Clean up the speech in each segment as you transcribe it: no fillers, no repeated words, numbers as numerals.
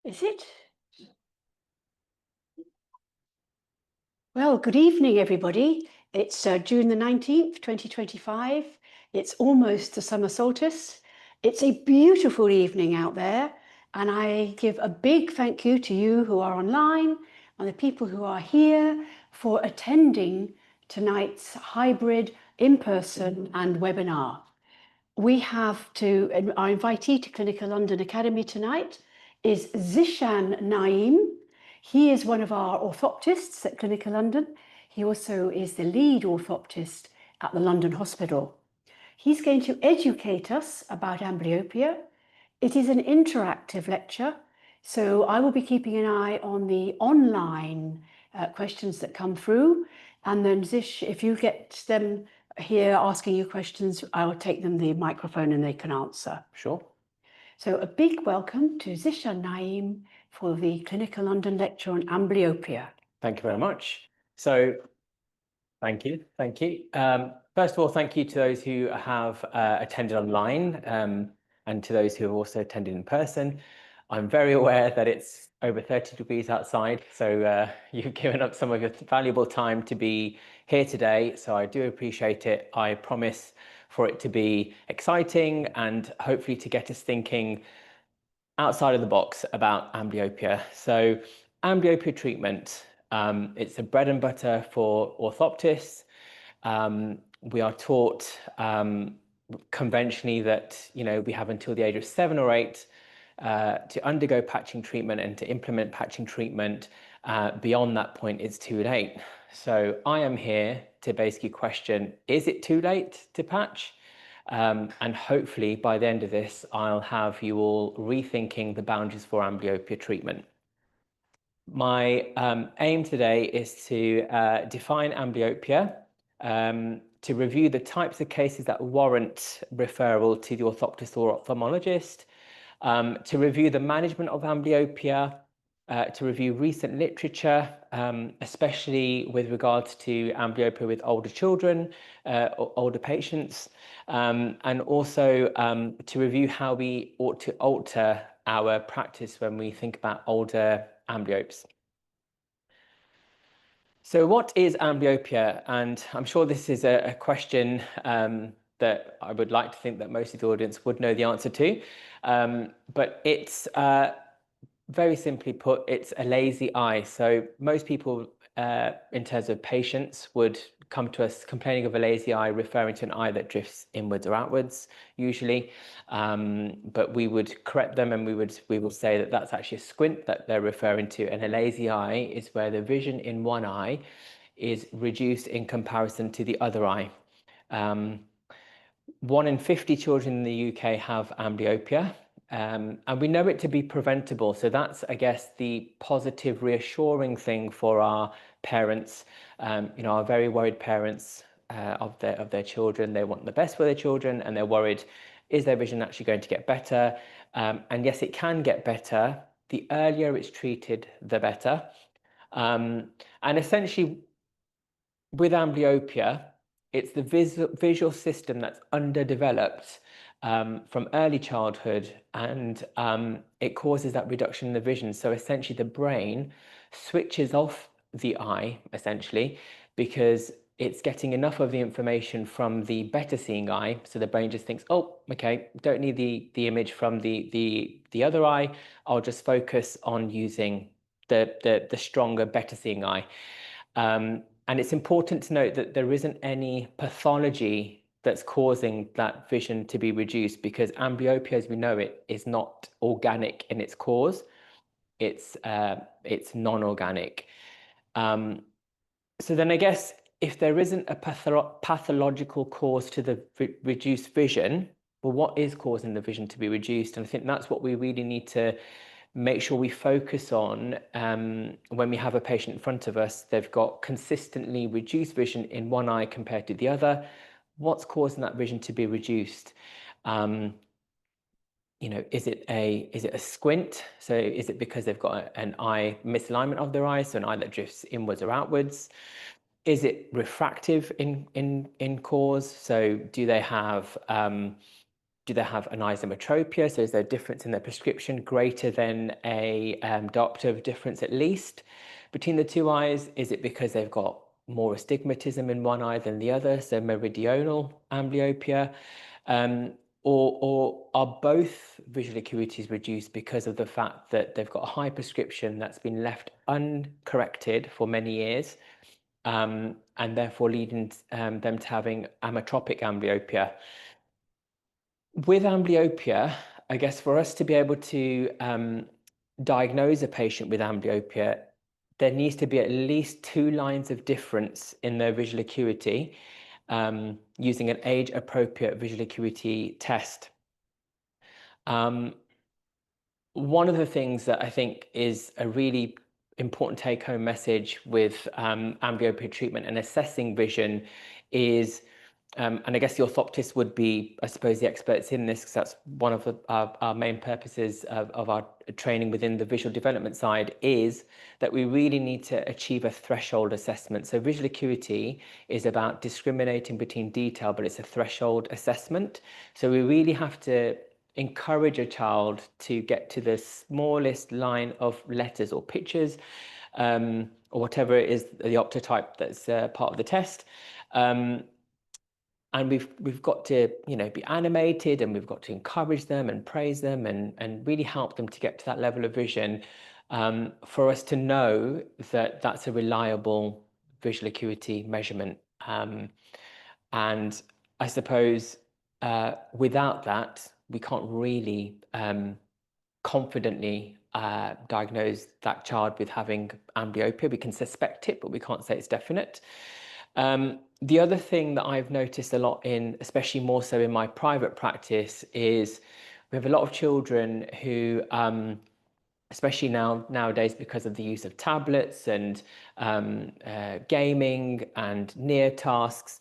Is it? Well, good evening, everybody. It's June the 19th, 2025. It's almost the summer solstice. It's a beautiful evening out there, and I give a big thank you to you who are online and the people who are here for attending tonight's hybrid in-person and webinar. We have our invitee to Clinica London Academy tonight is Zishan Naeem. He is one of our orthoptists at Clinica London. He also is the lead orthoptist at the London Hospital. He's going to educate us about amblyopia. It is an interactive lecture, so I will be keeping an eye on the online questions that come through. And then Zish, if you get them here asking you questions, I will take them the microphone and they can answer. Sure. So a big welcome to Zishan Naeem for the Clinica London lecture on amblyopia. Thank you very much. So, thank you. First of all, thank you to those who have attended online and to those who have also attended in person. I'm very aware that it's over 30 degrees outside, so you've given up some of your valuable time to be here today, so I do appreciate it. I promise for it to be exciting and hopefully to get us thinking outside of the box about amblyopia. So amblyopia treatment, it's the bread and butter for orthoptists. We are taught conventionally that we have until the age of 7 or 8 to undergo patching treatment and to implement patching treatment. Beyond that point, it's too late. So I am here to basically question, is it too late to patch? And hopefully by the end of this, I'll have you all rethinking the boundaries for amblyopia treatment. My aim today is to define amblyopia, to review the types of cases that warrant referral to the orthoptist or ophthalmologist, to review the management of amblyopia, to review recent literature, especially with regards to amblyopia with older children, or older patients, and also to review how we ought to alter our practice when we think about older amblyopes. So what is amblyopia? And I'm sure this is a question that I would like to think that most of the audience would know the answer to. But it's very simply put, it's a lazy eye. So most people, in terms of patients, would come to us complaining of a lazy eye, referring to an eye that drifts inwards or outwards, usually. But we would correct them and we would say that that's actually a squint that they're referring to. And a lazy eye is where the vision in one eye is reduced in comparison to the other eye. 1 in 50 children in the UK have amblyopia. And we know it to be preventable. So that's, I guess, the positive, reassuring thing for our parents, our very worried parents of their children. They want the best for their children and they're worried, is their vision actually going to get better? And yes, it can get better. The earlier it's treated, the better. And essentially, with amblyopia, it's the visual system that's underdeveloped from early childhood, and it causes that reduction in the vision. So essentially the brain switches off the eye, essentially, because it's getting enough of the information from the better seeing eye. So the brain just thinks, oh, okay, don't need the image from the other eye. I'll just focus on using the stronger, better seeing eye. And it's important to note that there isn't any pathology that's causing that vision to be reduced, because amblyopia, as we know it, is not organic in its cause. It's non-organic. So then I guess if there isn't a pathological cause to the reduced vision, well, what is causing the vision to be reduced? And I think that's what we really need to make sure we focus on when we have a patient in front of us. They've got consistently reduced vision in one eye compared to the other. What's causing that vision to be reduced? Is it a squint? So is it because they've got an eye misalignment of their eye, so an eye that drifts inwards or outwards? Is it refractive in cause? So do they have Do they have an isometropia? So is there a difference in their prescription greater than a diopter difference at least between the two eyes? Is it because they've got more astigmatism in one eye than the other, so meridional amblyopia? Or are both visual acuities reduced because of the fact that they've got a high prescription that's been left uncorrected for many years, and therefore leading them to having ametropic amblyopia? With amblyopia, I guess for us to be able to diagnose a patient with amblyopia, there needs to be at least 2 lines of difference in their visual acuity, using an age-appropriate visual acuity test. One of the things that I think is a really important take-home message with amblyopia treatment and assessing vision is, and I guess the orthoptists would be, I suppose, the experts in this, because that's one of our main purposes of our training within the visual development side, is that we really need to achieve a threshold assessment. So visual acuity is about discriminating between detail, but it's a threshold assessment. So we really have to encourage a child to get to the smallest line of letters or pictures, or whatever it is, the optotype that's part of the test. And we've got to, you know, be animated, and we've got to encourage them and praise them and really help them to get to that level of vision, for us to know that that's a reliable visual acuity measurement. And I suppose without that, we can't really confidently diagnose that child with having amblyopia. We can suspect it, but we can't say it's definite. The other thing that I've noticed a lot in, especially more so in my private practice, is we have a lot of children who, especially nowadays because of the use of tablets and gaming and near tasks,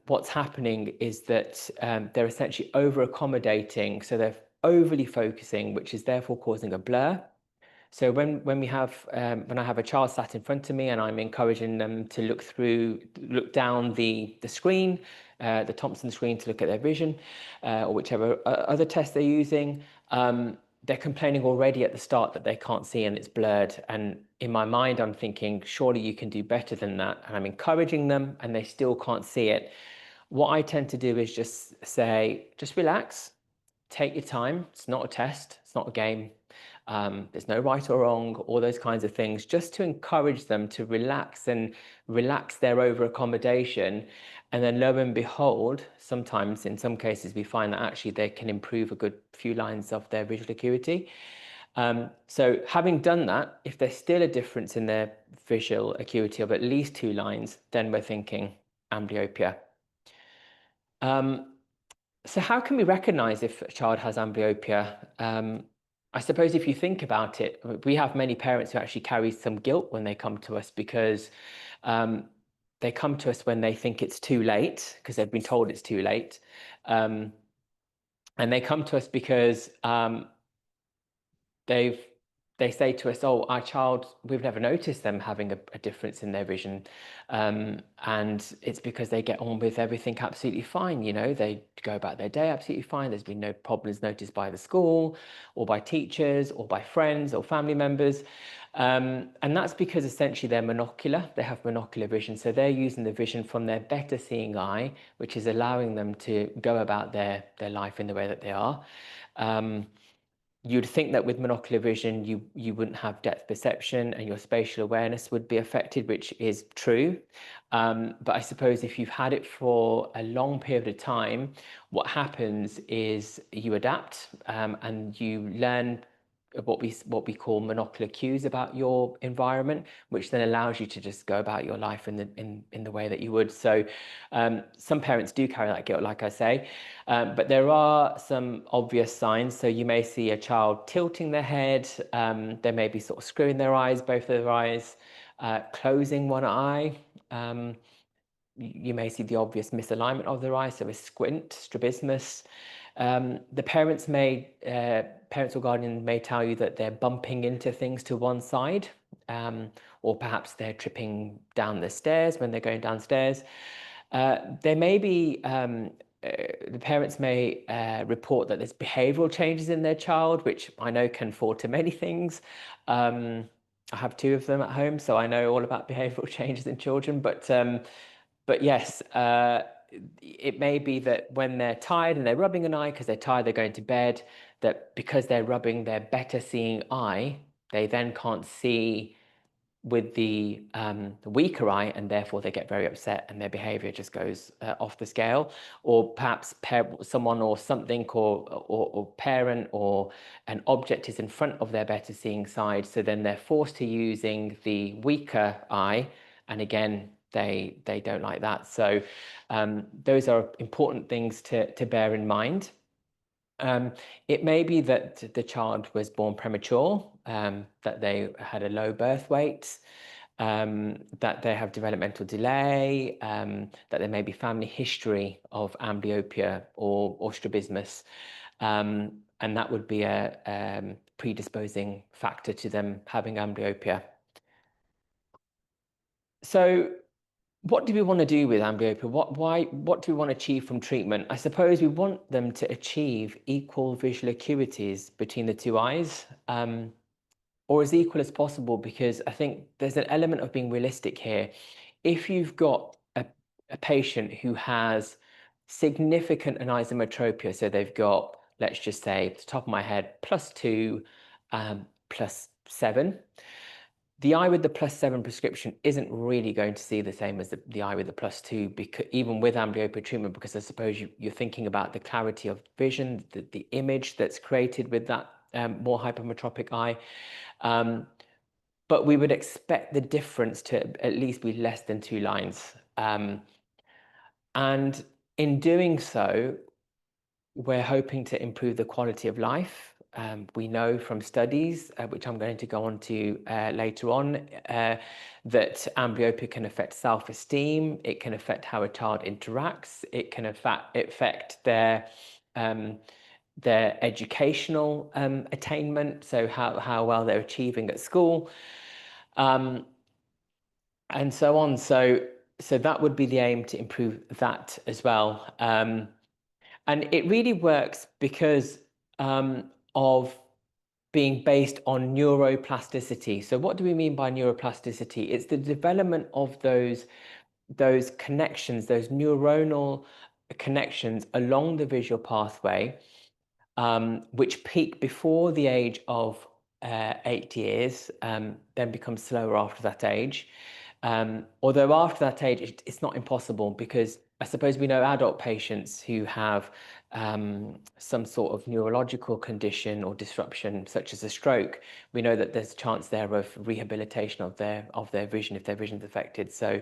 what's happening is that they're essentially over accommodating, so they're overly focusing, which is therefore causing a blur. So when I have a child sat in front of me and I'm encouraging them to look down the screen, the Thompson screen, to look at their vision, or whichever other test they're using, they're complaining already at the start that they can't see and it's blurred. And in my mind, I'm thinking, surely you can do better than that. And I'm encouraging them and they still can't see it. What I tend to do is just say, just relax, take your time. It's not a test, it's not a game. There's no right or wrong, all those kinds of things, just to encourage them to relax and relax their over accommodation. And then lo and behold, sometimes in some cases, we find that actually they can improve a good few lines of their visual acuity. So having done that, if there's still a difference in their visual acuity of at least 2 lines, then we're thinking amblyopia. So how can we recognize if a child has amblyopia? I suppose if you think about it, we have many parents who actually carry some guilt when they come to us, because they come to us when they think it's too late, because they've been told it's too late. And they come to us because they say to us, oh, our child, we've never noticed them having a difference in their vision. And it's because they get on with everything absolutely fine. You know, they go about their day absolutely fine. There's been no problems noticed by the school or by teachers or by friends or family members. And that's because essentially they're monocular. They have monocular vision. So they're using the vision from their better seeing eye, which is allowing them to go about their life in the way that they are. You'd think that with monocular vision, you wouldn't have depth perception and your spatial awareness would be affected, which is true. But I suppose if you've had it for a long period of time, what happens is you adapt, and you learn what we call monocular cues about your environment, which then allows you to just go about your life in the way that you would. So some parents do carry that guilt, like I say, but there are some obvious signs. So you may see a child tilting their head, they may be sort of screwing their eyes, both of their eyes, closing one eye. You may see the obvious misalignment of their eye, so a squint, strabismus. The parents or guardian may tell you that they're bumping into things to one side, or perhaps they're tripping down the stairs when they're going downstairs. There may be the parents may report that there's behavioral changes in their child, which I know can fall to many things. I have 2 of them at home, so I know all about behavioral changes in children. But yes, it may be that when they're tired and they're rubbing an eye because they're tired, they're going to bed, that because they're rubbing their better seeing eye, they then can't see with the weaker eye, and therefore they get very upset and their behavior just goes off the scale. Or perhaps someone or something or parent or an object is in front of their better seeing side, so then they're forced to using the weaker eye, and again they don't like that. So those are important things to bear in mind. It may be that the child was born premature, that they had a low birth weight, that they have developmental delay, that there may be family history of amblyopia or strabismus, and that would be a predisposing factor to them having amblyopia. So what do we want to do with amblyopia? What do we want to achieve from treatment? I suppose we want them to achieve equal visual acuities between the 2 eyes, or as equal as possible, because I think there's an element of being realistic here. If you've got a patient who has significant anisometropia, so they've got, let's just say, off the top of my head, +2, +7, the eye with the +7 prescription isn't really going to see the same as the eye with the +2, because even with amblyopia treatment, because I suppose you're thinking about the clarity of vision, the image that's created with that more hypermetropic eye. But we would expect the difference to at least be less than 2 lines. And in doing so, we're hoping to improve the quality of life. We know from studies, which I'm going to go on to later on, that amblyopia can affect self-esteem. It can affect how a child interacts. It can affect their educational attainment, so how well they're achieving at school, and so on. So that would be the aim, to improve that as well. And it really works because of being based on neuroplasticity. So what do we mean by neuroplasticity? It's the development of those connections, those neuronal connections along the visual pathway, which peak before the age of 8 years, then become slower after that age. Although after that age, it's not impossible, because I suppose we know adult patients who have some sort of neurological condition or disruption, such as a stroke. We know that there's a chance there of rehabilitation of their vision if their vision's affected. So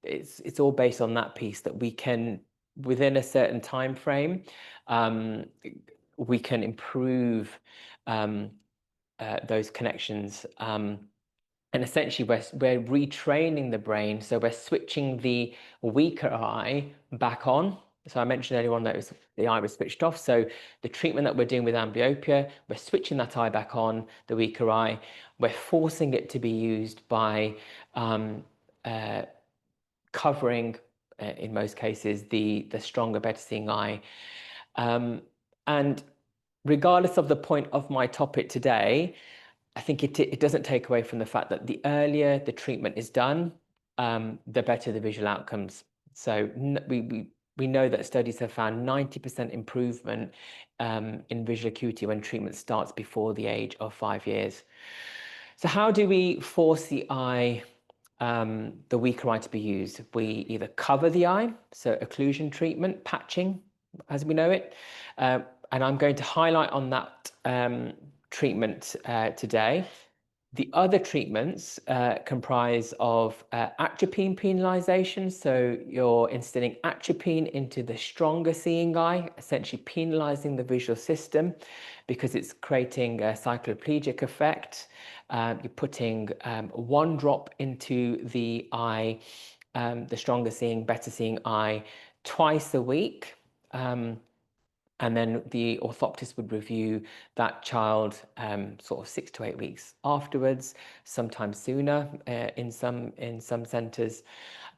it's all based on that piece, that we can, within a certain time frame, we can improve those connections. And essentially, we're retraining the brain, so we're switching the weaker eye back on. So I mentioned earlier on that the eye was switched off. So the treatment that we're doing with amblyopia, we're switching that eye back on, the weaker eye. We're forcing it to be used by covering, in most cases, the stronger, better seeing eye. And regardless of the point of my topic today, I think it doesn't take away from the fact that the earlier the treatment is done, the better the visual outcomes. So we know that studies have found 90% improvement in visual acuity when treatment starts before the age of 5 years. So how do we force the eye, the weaker eye, to be used? We either cover the eye, so occlusion treatment, patching, as we know it, and I'm going to highlight on that treatment today. The other treatments comprise of atropine penalization. So you're instilling atropine into the stronger seeing eye, essentially penalizing the visual system because it's creating a cycloplegic effect. You're putting 1 drop into the eye, the stronger seeing, better seeing eye, twice a week. And then the orthoptist would review that child sort of 6 to 8 weeks afterwards, sometimes sooner in some centres.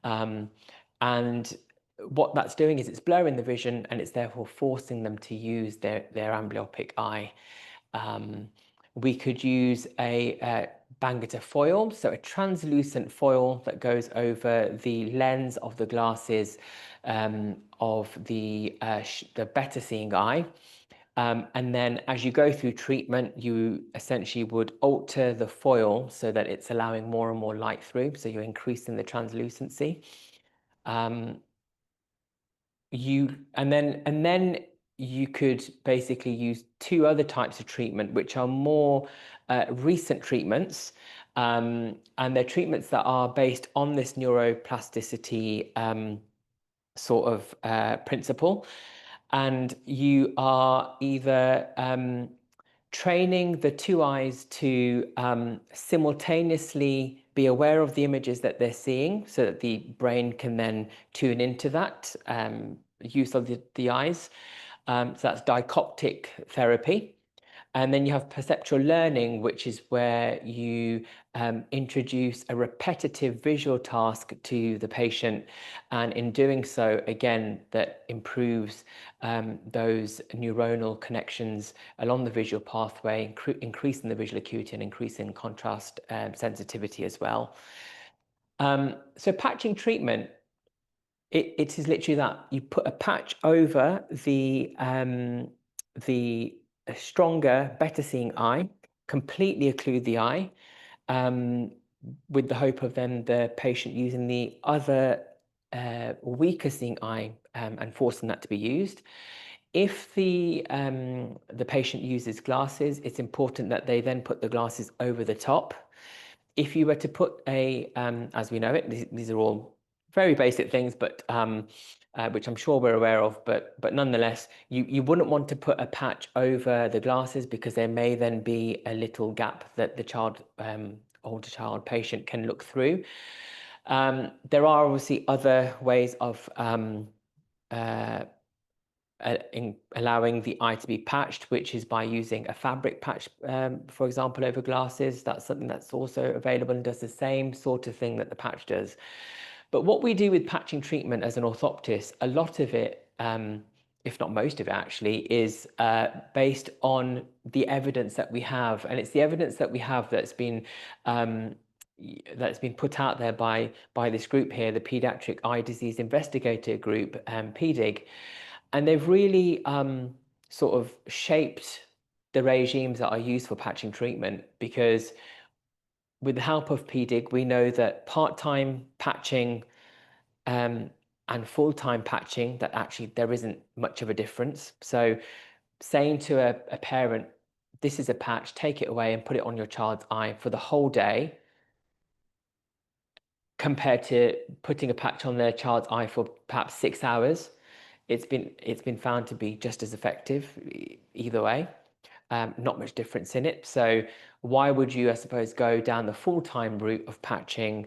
And what that's doing is it's blurring the vision, and it's therefore forcing them to use their amblyopic eye. We could use a Bangita foil, so a translucent foil that goes over the lens of the glasses of the better seeing eye. And then as you go through treatment, you essentially would alter the foil so that it's allowing more and more light through, so you're increasing the translucency. And then you could basically use two other types of treatment, which are more recent treatments, and they're treatments that are based on this neuroplasticity sort of principle. And you are either training the two eyes to simultaneously be aware of the images that they're seeing, so that the brain can then tune into that use of the eyes. So that's dichoptic therapy. And then you have perceptual learning, which is where you introduce a repetitive visual task to the patient. And in doing so, again, that improves those neuronal connections along the visual pathway, increasing the visual acuity and increasing contrast sensitivity as well. So patching treatment, it is literally that. You put a patch over the stronger, better seeing eye, completely occlude the eye, with the hope of then the patient using the other weaker seeing eye and forcing that to be used. If the patient uses glasses, it's important that they then put the glasses over the top. If you were to put as we know it, these are all very basic things, but which I'm sure we're aware of, but nonetheless, you wouldn't want to put a patch over the glasses, because there may then be a little gap that the older child patient can look through. There are obviously other ways of in allowing the eye to be patched, which is by using a fabric patch, for example, over glasses. That's something that's also available and does the same sort of thing that the patch does. But what we do with patching treatment as an orthoptist, a lot of it, if not most of it actually, is based on the evidence that we have. And it's the evidence that we have that's been put out there by this group here, the Paediatric Eye Disease Investigator Group, PAEDIG. And they've really sort of shaped the regimes that are used for patching treatment, because with the help of PAEDIG, we know that part-time patching and full-time patching, that actually there isn't much of a difference. So saying to a parent, this is a patch, take it away and put it on your child's eye for the whole day, compared to putting a patch on their child's eye for perhaps 6 hours, it's been found to be just as effective either way. Not much difference in it. So why would you, I suppose, go down the full-time route of patching,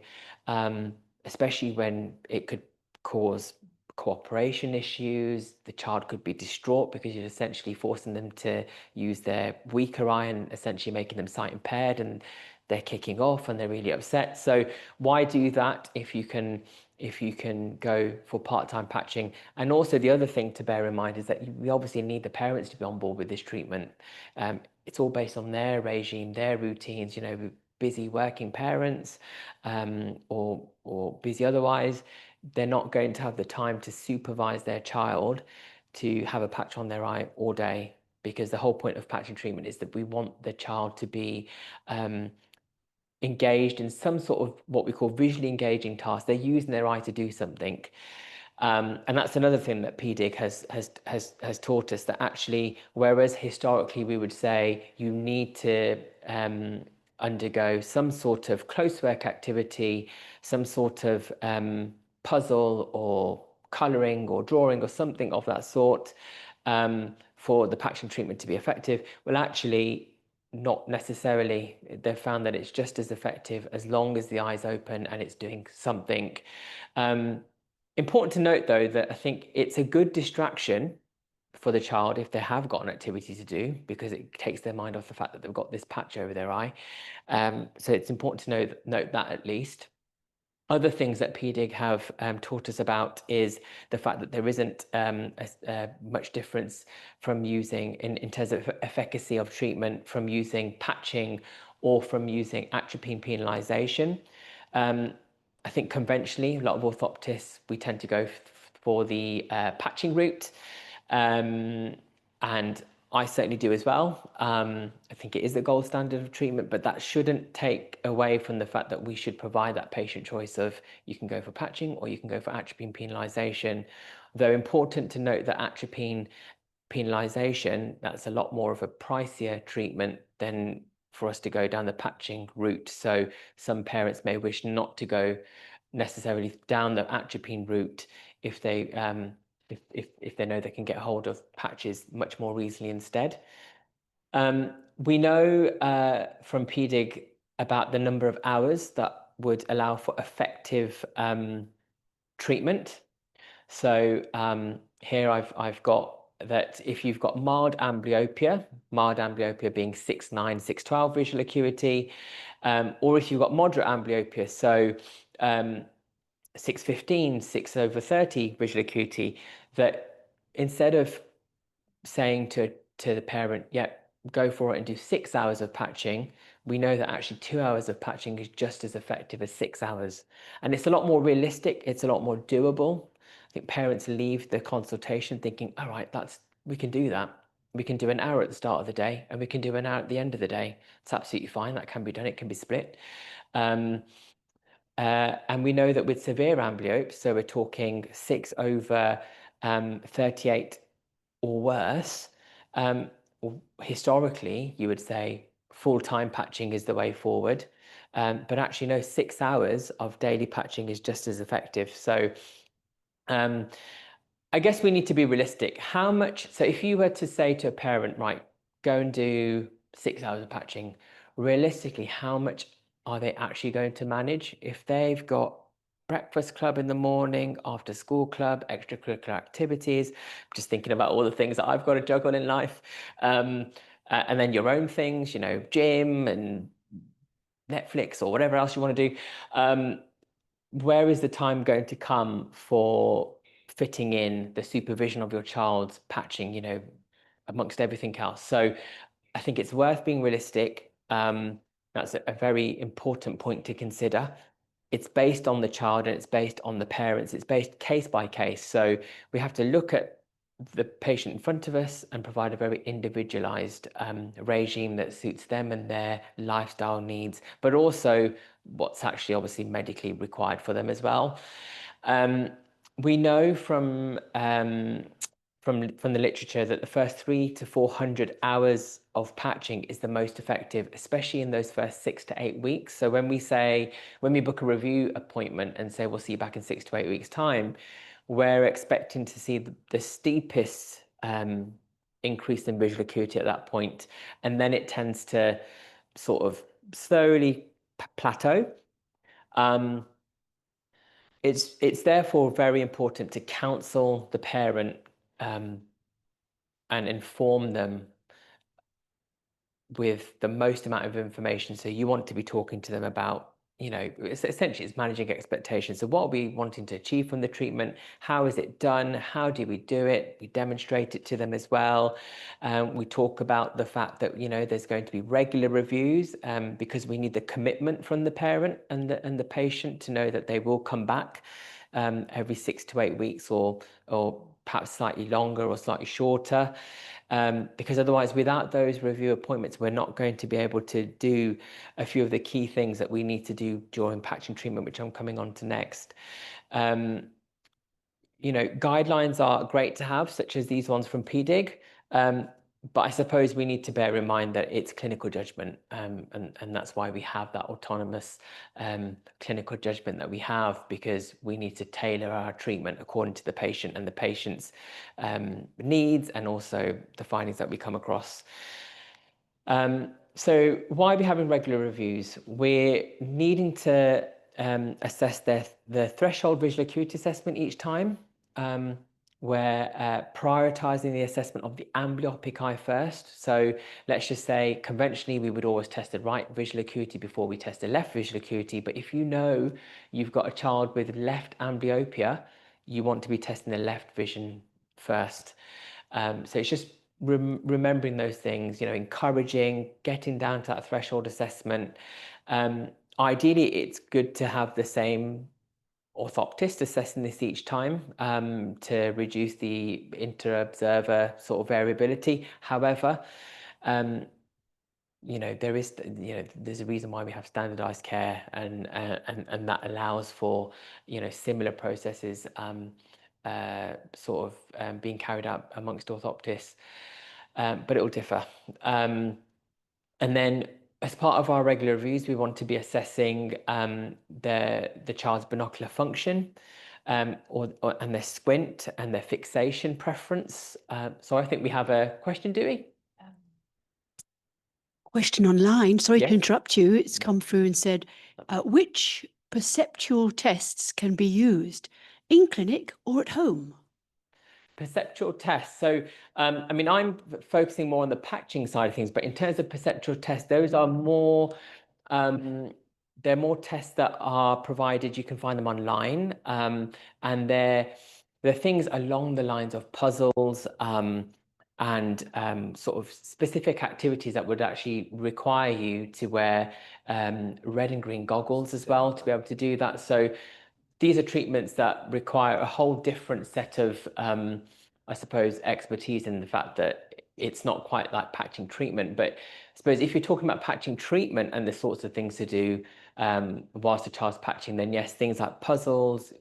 especially when it could cause cooperation issues? The child could be distraught because you're essentially forcing them to use their weaker eye and essentially making them sight impaired, and they're kicking off and they're really upset. So why do that if you can go for part-time patching? And also the other thing to bear in mind is that we obviously need the parents to be on board with this treatment. It's all based on their regime, their routines, busy working parents or busy otherwise. They're not going to have the time to supervise their child to have a patch on their eye all day, because the whole point of patching treatment is that we want the child to be engaged in some sort of what we call visually engaging task. They're using their eye to do something. And that's another thing that PAEDIG has taught us, that actually, whereas historically we would say you need to undergo some sort of close work activity, some sort of puzzle or colouring or drawing or something of that sort for the patching treatment to be effective, well, actually, not necessarily. They've found that it's just as effective as long as the eye's open and it's doing something. Important to note, though, that I think it's a good distraction for the child if they have got an activity to do, because it takes their mind off the fact that they've got this patch over their eye. So it's important to note that at least. Other things that PDIG have taught us about is the fact that there isn't much difference from using, in terms of efficacy of treatment, from using patching or from using atropine penalization. I think conventionally, a lot of orthoptists, we tend to go for the patching route. And I certainly do as well. I think it is the gold standard of treatment, but that shouldn't take away from the fact that we should provide that patient choice of you can go for patching or you can go for atropine penalization. Though important to note that atropine penalization, that's a lot more of a pricier treatment than for us to go down the patching route. So some parents may wish not to go necessarily down the atropine route if they if they know they can get hold of patches much more easily instead. We know from PDIG about the number of hours that would allow for effective treatment. So here I've got that if you've got mild amblyopia being 6/9, 6/12 visual acuity, or if you've got moderate amblyopia, so 6/15, 6/30 visual acuity, that instead of saying to the parent, yeah, go for it and do 6 hours of patching, we know that actually 2 hours of patching is just as effective as 6 hours. And it's a lot more realistic, it's a lot more doable. I think parents leave the consultation thinking, all right, we can do that. We can do an hour at the start of the day and we can do an hour at the end of the day. It's absolutely fine, that can be done, it can be split. And we know that with severe amblyopes, so we're talking 6/38 or worse, historically, you would say full-time patching is the way forward. But actually, no, 6 hours of daily patching is just as effective. So I guess we need to be realistic. How much, so if you were to say to a parent, right, go and do 6 hours of patching, realistically, how much are they actually going to manage? If they've got breakfast club in the morning, after school club, extracurricular activities, just thinking about all the things that I've got to juggle in life, and then your own things, you know, gym and Netflix or whatever else you want to do, where is the time going to come for fitting in the supervision of your child's patching, you know, amongst everything else? So I think it's worth being realistic. That's a very important point to consider. It's based on the child and it's based on the parents. It's based case by case. So we have to look at the patient in front of us and provide a very individualized regime that suits them and their lifestyle needs, but also what's actually obviously medically required for them as well. We know from the literature that the first 300 to 400 hours of patching is the most effective, especially in those first 6 to 8 weeks. So when we book a review appointment and say we'll see you back in 6 to 8 weeks time, we're expecting to see the steepest increase in visual acuity at that point, and then it tends to sort of slowly plateau. It's therefore very important to counsel the parent and inform them with the most amount of information. So you want to be talking to them about, you know, essentially it's managing expectations. So what are we wanting to achieve from the treatment? How is it done? How do we do it? We demonstrate it to them as well. We talk about the fact that, you know, there's going to be regular reviews because we need the commitment from the parent and the patient to know that they will come back every 6 to 8 weeks or perhaps slightly longer or slightly shorter. Because otherwise, without those review appointments, we're not going to be able to do a few of the key things that we need to do during patching treatment, which I'm coming on to next. You know, guidelines are great to have, such as these ones from PDIG, but I suppose we need to bear in mind that it's clinical judgment, and that's why we have that autonomous clinical judgment that we have, because we need to tailor our treatment according to the patient and the patient's needs and also the findings that we come across. So why are we having regular reviews? We're needing to assess the threshold visual acuity assessment each time. we're prioritizing the assessment of the amblyopic eye first. So let's just say conventionally we would always test the right visual acuity before we test the left visual acuity. But if you know you've got a child with left amblyopia, you want to be testing the left vision first. So it's just remembering those things, encouraging, getting down to that threshold assessment. Ideally, it's good to have the same orthoptist assessing this each time to reduce the inter-observer sort of variability. However, there's a reason why we have standardized care, and that allows for similar processes being carried out amongst orthoptists, but it will differ. And then as part of our regular reviews, we want to be assessing the child's binocular function, and their squint and their fixation preference. So I think we have a question, do we? Question online. Sorry Yes. to interrupt you. It's come through and said, which perceptual tests can be used in clinic or at home? Perceptual tests. So, I mean, I'm focusing more on the patching side of things, but in terms of perceptual tests, those are more, they're more tests that are provided. You can find them online, and they're things along the lines of puzzles, and sort of specific activities that would actually require you to wear red and green goggles as well to be able to do that. So these are treatments that require a whole different set of, I suppose, expertise in the fact that it's not quite like patching treatment. But I suppose if you're talking about patching treatment and the sorts of things to do whilst the child's patching, then yes, things like puzzles,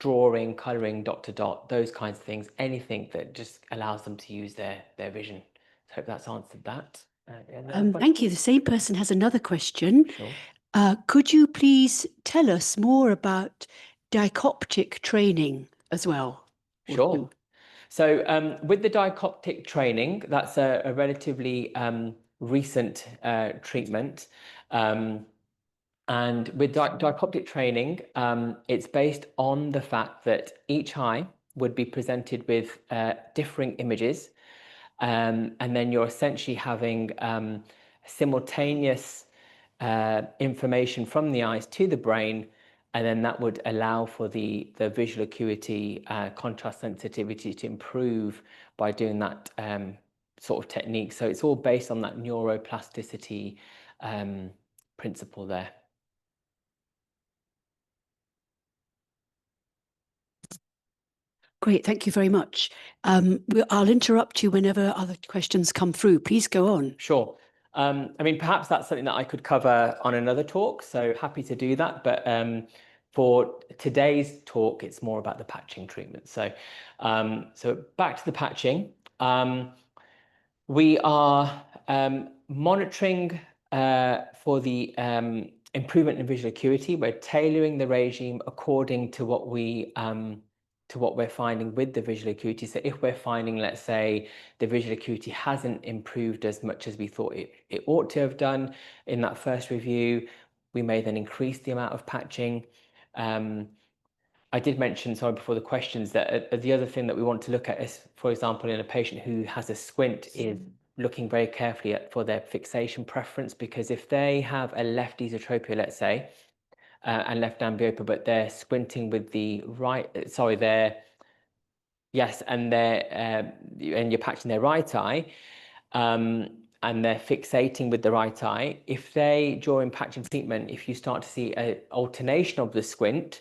drawing, colouring, dot to dot, those kinds of things, anything that just allows them to use their vision. So I hope that's answered that. Thank you. The same person has another question. Sure. Could you please tell us more about dichoptic training as well? Sure. So with the dichoptic training, that's a relatively recent treatment. And with dichoptic training, it's based on the fact that each eye would be presented with differing images. And then you're essentially having simultaneous information from the eyes to the brain, and then that would allow for the visual acuity, contrast sensitivity to improve by doing that sort of technique. So it's all based on that neuroplasticity principle there. Great, thank you very much. I'll interrupt you whenever other questions come through. Please go on. Sure. I mean, perhaps that's something that I could cover on another talk, so happy to do that. But for today's talk, it's more about the patching treatment. So, so back to the patching. We are monitoring for the improvement in visual acuity. We're tailoring the regime according to what we're finding with the visual acuity. So if we're finding, let's say, the visual acuity hasn't improved as much as we thought it ought to have done in that first review, we may then increase the amount of patching. I did mention, sorry, before the questions, that the other thing that we want to look at is, for example, in a patient who has a squint, is looking very carefully for their fixation preference, because if they have a left esotropia, let's say, and left amblyopia, but they're squinting with the right, sorry, and you're patching their right eye, and they're fixating with the right eye. If they, during patching treatment, if you start to see an alternation of the squint,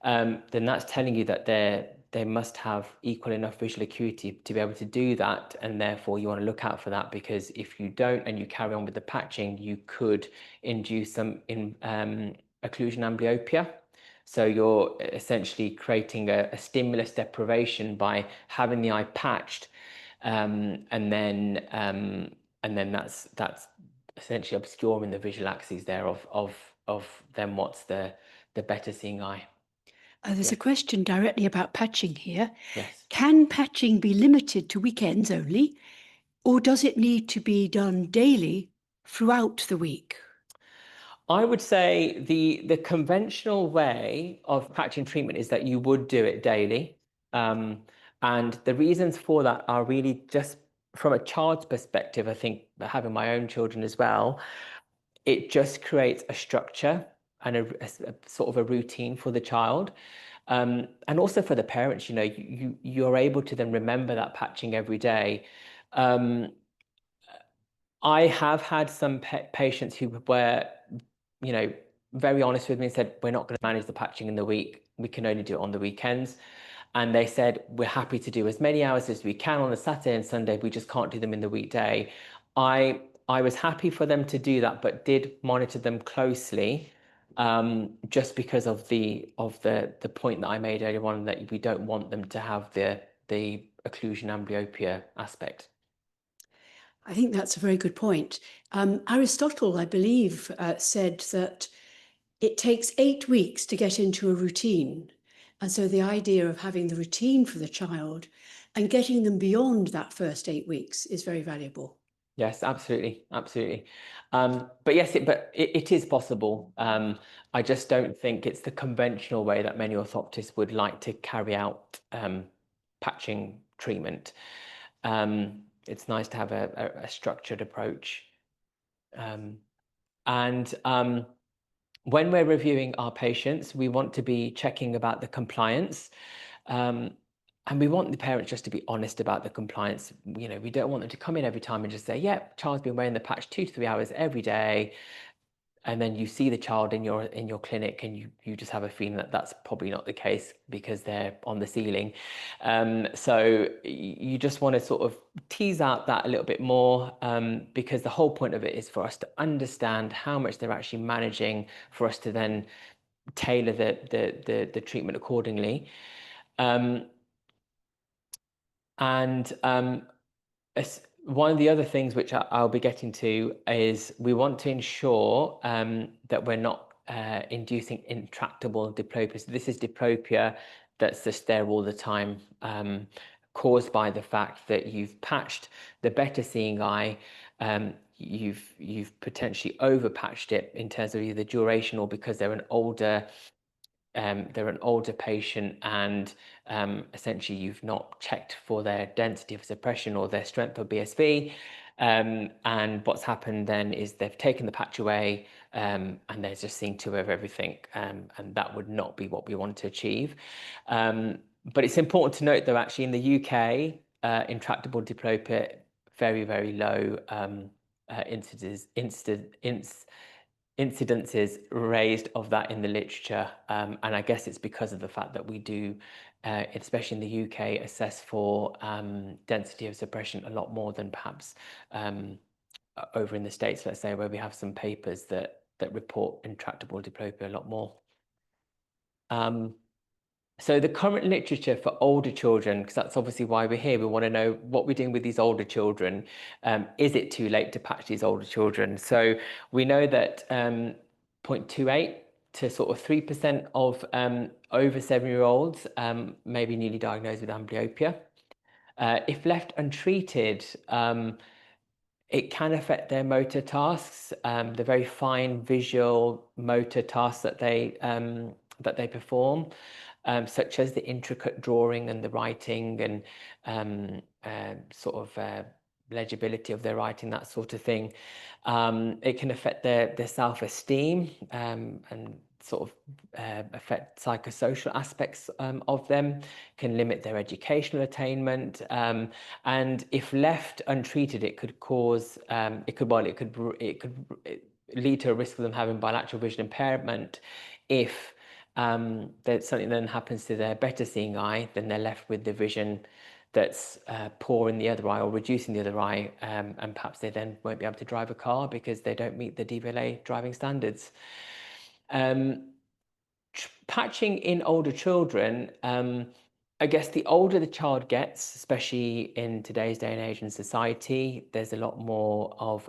then that's telling you that they must have equal enough visual acuity to be able to do that, and therefore you want to look out for that, because if you don't and you carry on with the patching, you could induce some occlusion amblyopia. So you're essentially creating a stimulus deprivation by having the eye patched, and then that's essentially obscuring the visual axes there of then what's the better seeing eye. There's a question directly about patching here. Yes. Can patching be limited to weekends only, or does it need to be done daily throughout the week? I would say the conventional way of patching treatment is that you would do it daily. And the reasons for that are really just from a child's perspective. I think having my own children as well, it just creates a structure and a sort of a routine for the child. And also for the parents, you know, you're able to then remember that patching every day. I have had some patients who were, you know, very honest with me and said, we're not going to manage the patching in the week. We can only do it on the weekends. And they said, we're happy to do as many hours as we can on a Saturday and Sunday. We just can't do them in the weekday. I was happy for them to do that, but did monitor them closely, just because of the point that I made earlier on, that we don't want them to have the occlusion amblyopia aspect. I think that's a very good point. Aristotle, I believe, said that it takes 8 weeks to get into a routine. And so the idea of having the routine for the child and getting them beyond that first 8 weeks is very valuable. Yes, absolutely, absolutely. But yes, it is possible. I just don't think it's the conventional way that many orthoptists would like to carry out patching treatment. It's nice to have a structured approach. When we're reviewing our patients, we want to be checking about the compliance. And we want the parents just to be honest about the compliance. You know, we don't want them to come in every time and just say, yeah, child's been wearing the patch 2 to 3 hours every day. And then you see the child in your clinic and you just have a feeling that that's probably not the case because they're on the ceiling. So you just want to sort of tease out that a little bit more, because the whole point of it is for us to understand how much they're actually managing, for us to then tailor the treatment accordingly. One of the other things which I'll be getting to is we want to ensure that we're not inducing intractable diplopia. So this is diplopia that's just there all the time, caused by the fact that you've patched the better seeing eye. You've potentially over patched it in terms of either duration or because they're an older patient, and essentially you've not checked for their density of suppression or their strength of BSV. And what's happened then is they've taken the patch away, and they're just seeing two of everything, and that would not be what we want to achieve. But it's important to note, though, actually in the UK, intractable diplopia, very, very low incidences raised of that in the literature, and I guess it's because of the fact that we do, especially in the UK, assess for density of suppression a lot more than perhaps over in the States, let's say, where we have some papers that report intractable diplopia a lot more. So the current literature for older children, because that's obviously why we're here, we want to know what we're doing with these older children. Is it too late to patch these older children? So we know that 0.28 to sort of 3% of over 7-year-olds may be newly diagnosed with amblyopia. If left untreated, it can affect their motor tasks, the very fine visual motor tasks that they perform, such as the intricate drawing and the writing and sort of legibility of their writing, that sort of thing. It can affect their self-esteem and sort of affect psychosocial aspects of them, can limit their educational attainment, and if left untreated, it could cause it could lead to a risk of them having bilateral vision impairment. If there's something then happens to their better seeing eye, then they're left with the vision that's poor in the other eye or reducing the other eye, and perhaps they then won't be able to drive a car because they don't meet the DVLA driving standards. Patching in older children, I guess the older the child gets, especially in today's day and age in society, there's a lot more of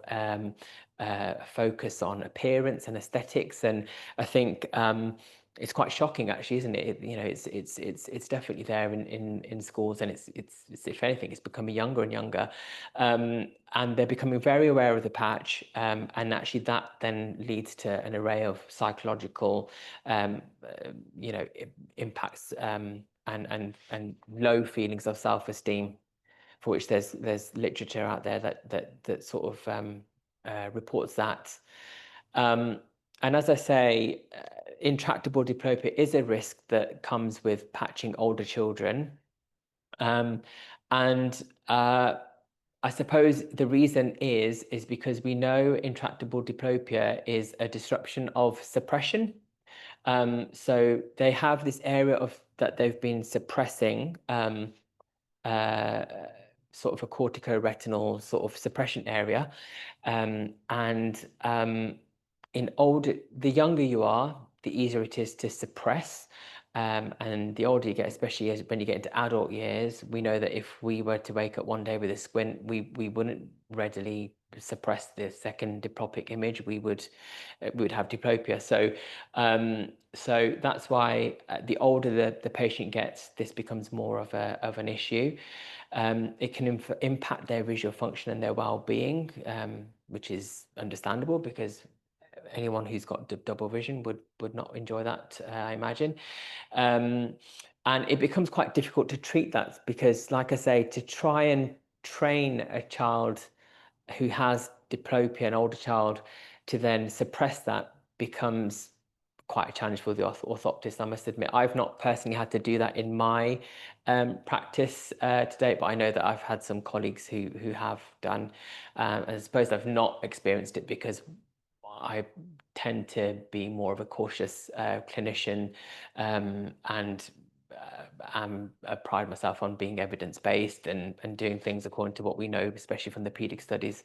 focus on appearance and aesthetics. And I think it's quite shocking, actually, isn't it? You know, it's definitely there in schools, and it's if anything, it's becoming younger and younger, and they're becoming very aware of the patch, and actually that then leads to an array of psychological, you know, impacts, and low feelings of self-esteem, for which there's literature out there that sort of reports that. And as I say, intractable diplopia is a risk that comes with patching older children. I suppose the reason is because we know intractable diplopia is a disruption of suppression. So they have this area of that they've been suppressing, sort of a corticoretinal sort of suppression area, the younger you are, the easier it is to suppress. And the older you get, especially when you get into adult years, we know that if we were to wake up one day with a squint, we wouldn't readily suppress the second diplopic image. We would have diplopia. So that's why the older the patient gets, this becomes more of an issue. It can impact their visual function and their well-being, which is understandable because anyone who's got double vision would not enjoy that, I imagine. And it becomes quite difficult to treat that because, like I say, to try and train a child who has diplopia, an older child, to then suppress that becomes quite a challenge for the orthoptist, I must admit. I've not personally had to do that in my practice to date, but I know that I've had some colleagues who have done. And I suppose I've not experienced it because I tend to be more of a cautious clinician, and I pride myself on being evidence-based and doing things according to what we know, especially from the paediatric studies.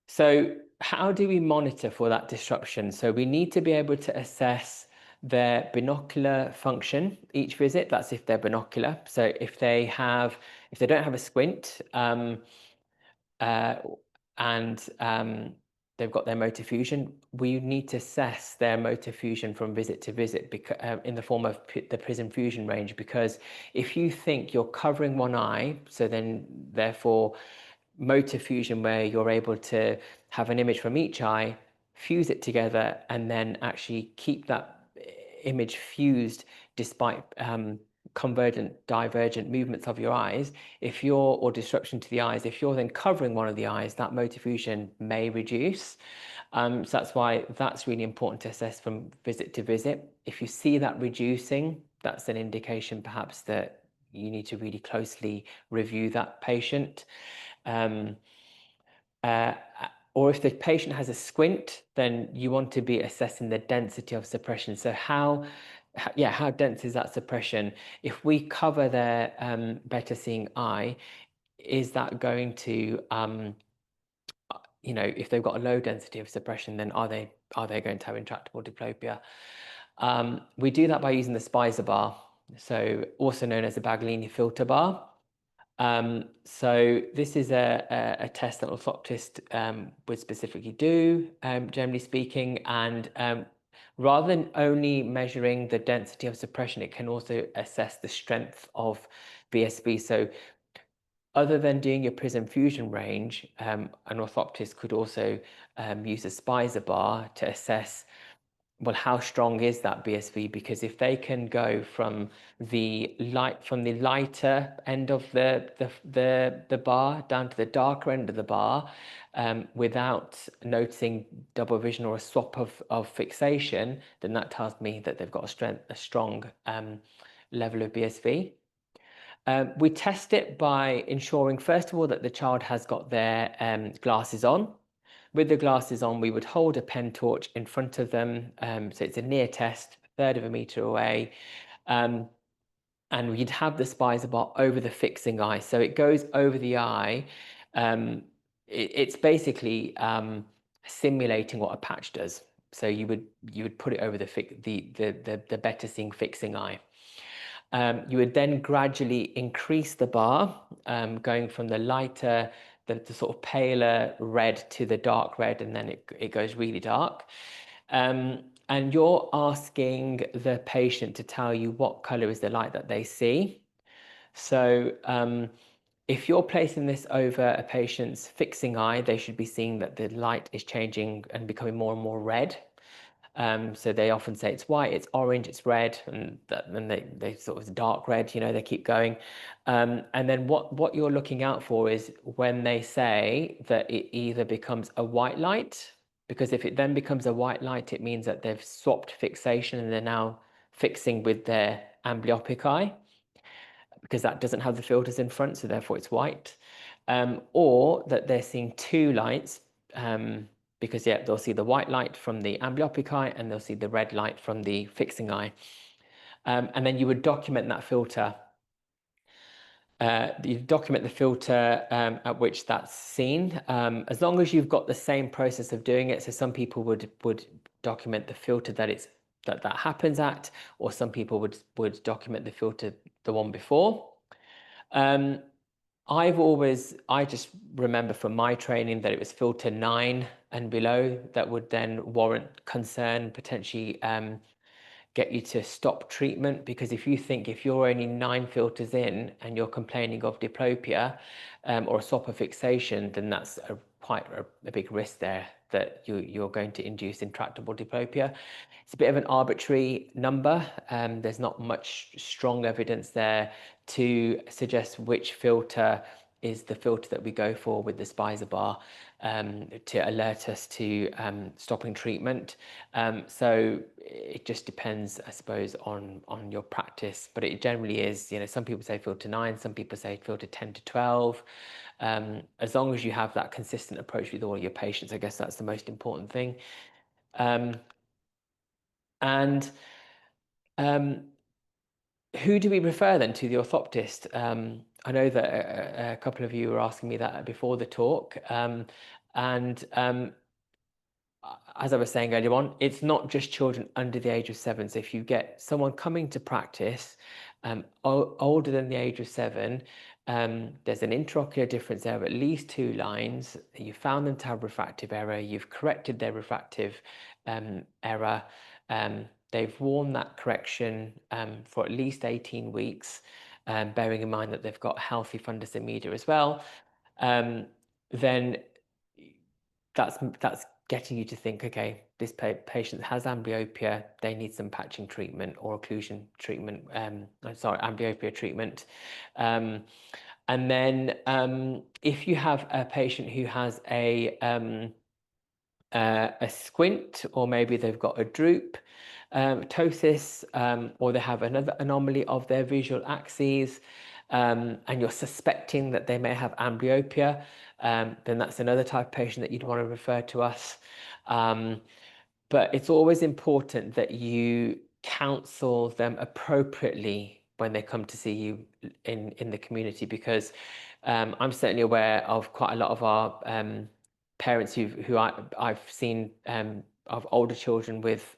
So how do we monitor for that disruption? So we need to be able to assess their binocular function each visit. That's if they're binocular. So if they don't have a squint, and they've got their motor fusion, we need to assess their motor fusion from visit to visit in the form of the prism fusion range, because if you think you're covering one eye, so then therefore motor fusion where you're able to have an image from each eye, fuse it together, and then actually keep that image fused despite convergent, divergent movements of your eyes, or disruption to the eyes, if you're then covering one of the eyes, that motor fusion may reduce. So that's why that's really important to assess from visit to visit. If you see that reducing, that's an indication perhaps that you need to really closely review that patient. Or if the patient has a squint, then you want to be assessing the density of suppression. So how dense is that suppression? If we cover their better seeing eye, is that going to, if they've got a low density of suppression, then are they going to have intractable diplopia? We do that by using the Spicer bar, so also known as the Baglini filter bar. So this is a test that orthoptists would specifically do, generally speaking, and rather than only measuring the density of suppression, it can also assess the strength of BSV. So other than doing your prism fusion range, an orthoptist could also use a Spicer bar to assess, well, how strong is that BSV? Because if they can go from the lighter end of the bar down to the darker end of the bar, without noticing double vision or a swap of fixation, then that tells me that they've got a strong level of BSV. We test it by ensuring, first of all, that the child has got their glasses on. With the glasses on, we would hold a pen torch in front of them. So it's a near test, a third of a meter away. And we'd have the Spicer bar over the fixing eye. So it goes over the eye. It's basically simulating what a patch does. So you would put it over the better seeing fixing eye. You would then gradually increase the bar, going from the lighter, the sort of paler red to the dark red, and then it goes really dark. And you're asking the patient to tell you what color is the light that they see. So if you're placing this over a patient's fixing eye, they should be seeing that the light is changing and becoming more and more red. So they often say it's white, it's orange, it's red, and then they sort of dark red, you know, they keep going. And then what you're looking out for is when they say that it either becomes a white light, because if it then becomes a white light, it means that they've swapped fixation and they're now fixing with their amblyopic eye, because that doesn't have the filters in front, so therefore it's white. Or that they're seeing two lights, because yeah, they'll see the white light from the amblyopic eye and they'll see the red light from the fixing eye. And then you would document that filter. You document the filter at which that's seen, as long as you've got the same process of doing it. So some people would document the filter that happens at, or some people would document the filter the one before. I just remember from my training that it was filter 9 and below that would then warrant concern, potentially get you to stop treatment, because if you're only 9 filters in and you're complaining of diplopia or a swap of fixation, then that's quite a big risk there that you're going to induce intractable diplopia. It's a bit of an arbitrary number. There's not much strong evidence there to suggest which filter is the filter that we go for with the Spicer bar to alert us to stopping treatment. So it just depends, I suppose, on your practice, but it generally is, you know, some people say filter 9, some people say filter 10 to 12. As long as you have that consistent approach with all your patients, I guess that's the most important thing. Who do we refer then to the orthoptist? I know that a couple of you were asking me that before the talk. As I was saying earlier on, it's not just children under the age of 7. So if you get someone coming to practice older than the age of 7, there's an intraocular difference there of at least 2 lines. You found them to have refractive error. You've corrected their refractive error. They've worn that correction for at least 18 weeks, bearing in mind that they've got healthy fundus and media as well. Then that's getting you to think, okay, this patient has amblyopia, they need some patching treatment or occlusion treatment, amblyopia treatment. And then if you have a patient who has a squint, or maybe they've got a droop, ptosis, or they have another anomaly of their visual axes, and you're suspecting that they may have amblyopia, then that's another type of patient that you'd want to refer to us. But it's always important that you counsel them appropriately when they come to see you in the community, because I'm certainly aware of quite a lot of our parents who I've seen of older children with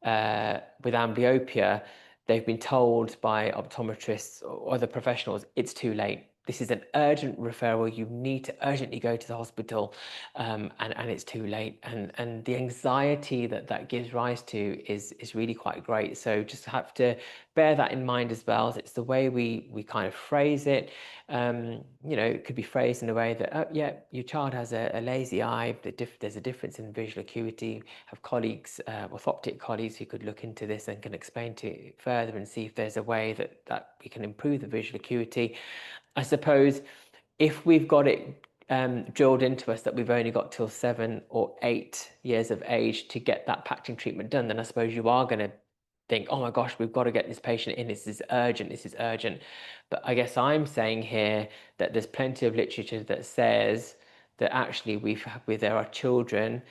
amblyopia. They've been told by optometrists or other professionals, it's too late. This is an urgent referral. You need to urgently go to the hospital, and it's too late. And the anxiety that gives rise to is really quite great. So just have to bear that in mind as well. It's the way we kind of phrase it. You know, it could be phrased in a way that, oh, yeah, your child has a lazy eye. There's a difference in visual acuity. Have colleagues, orthoptic colleagues, who could look into this and can explain to it further and see if there's a way that we can improve the visual acuity. I suppose if we've got it drilled into us that we've only got till 7 or 8 years of age to get that patching treatment done, then I suppose you are going to think, oh my gosh, we've got to get this patient in. This is urgent. This is urgent. But I guess I'm saying here that there's plenty of literature that says that actually there are children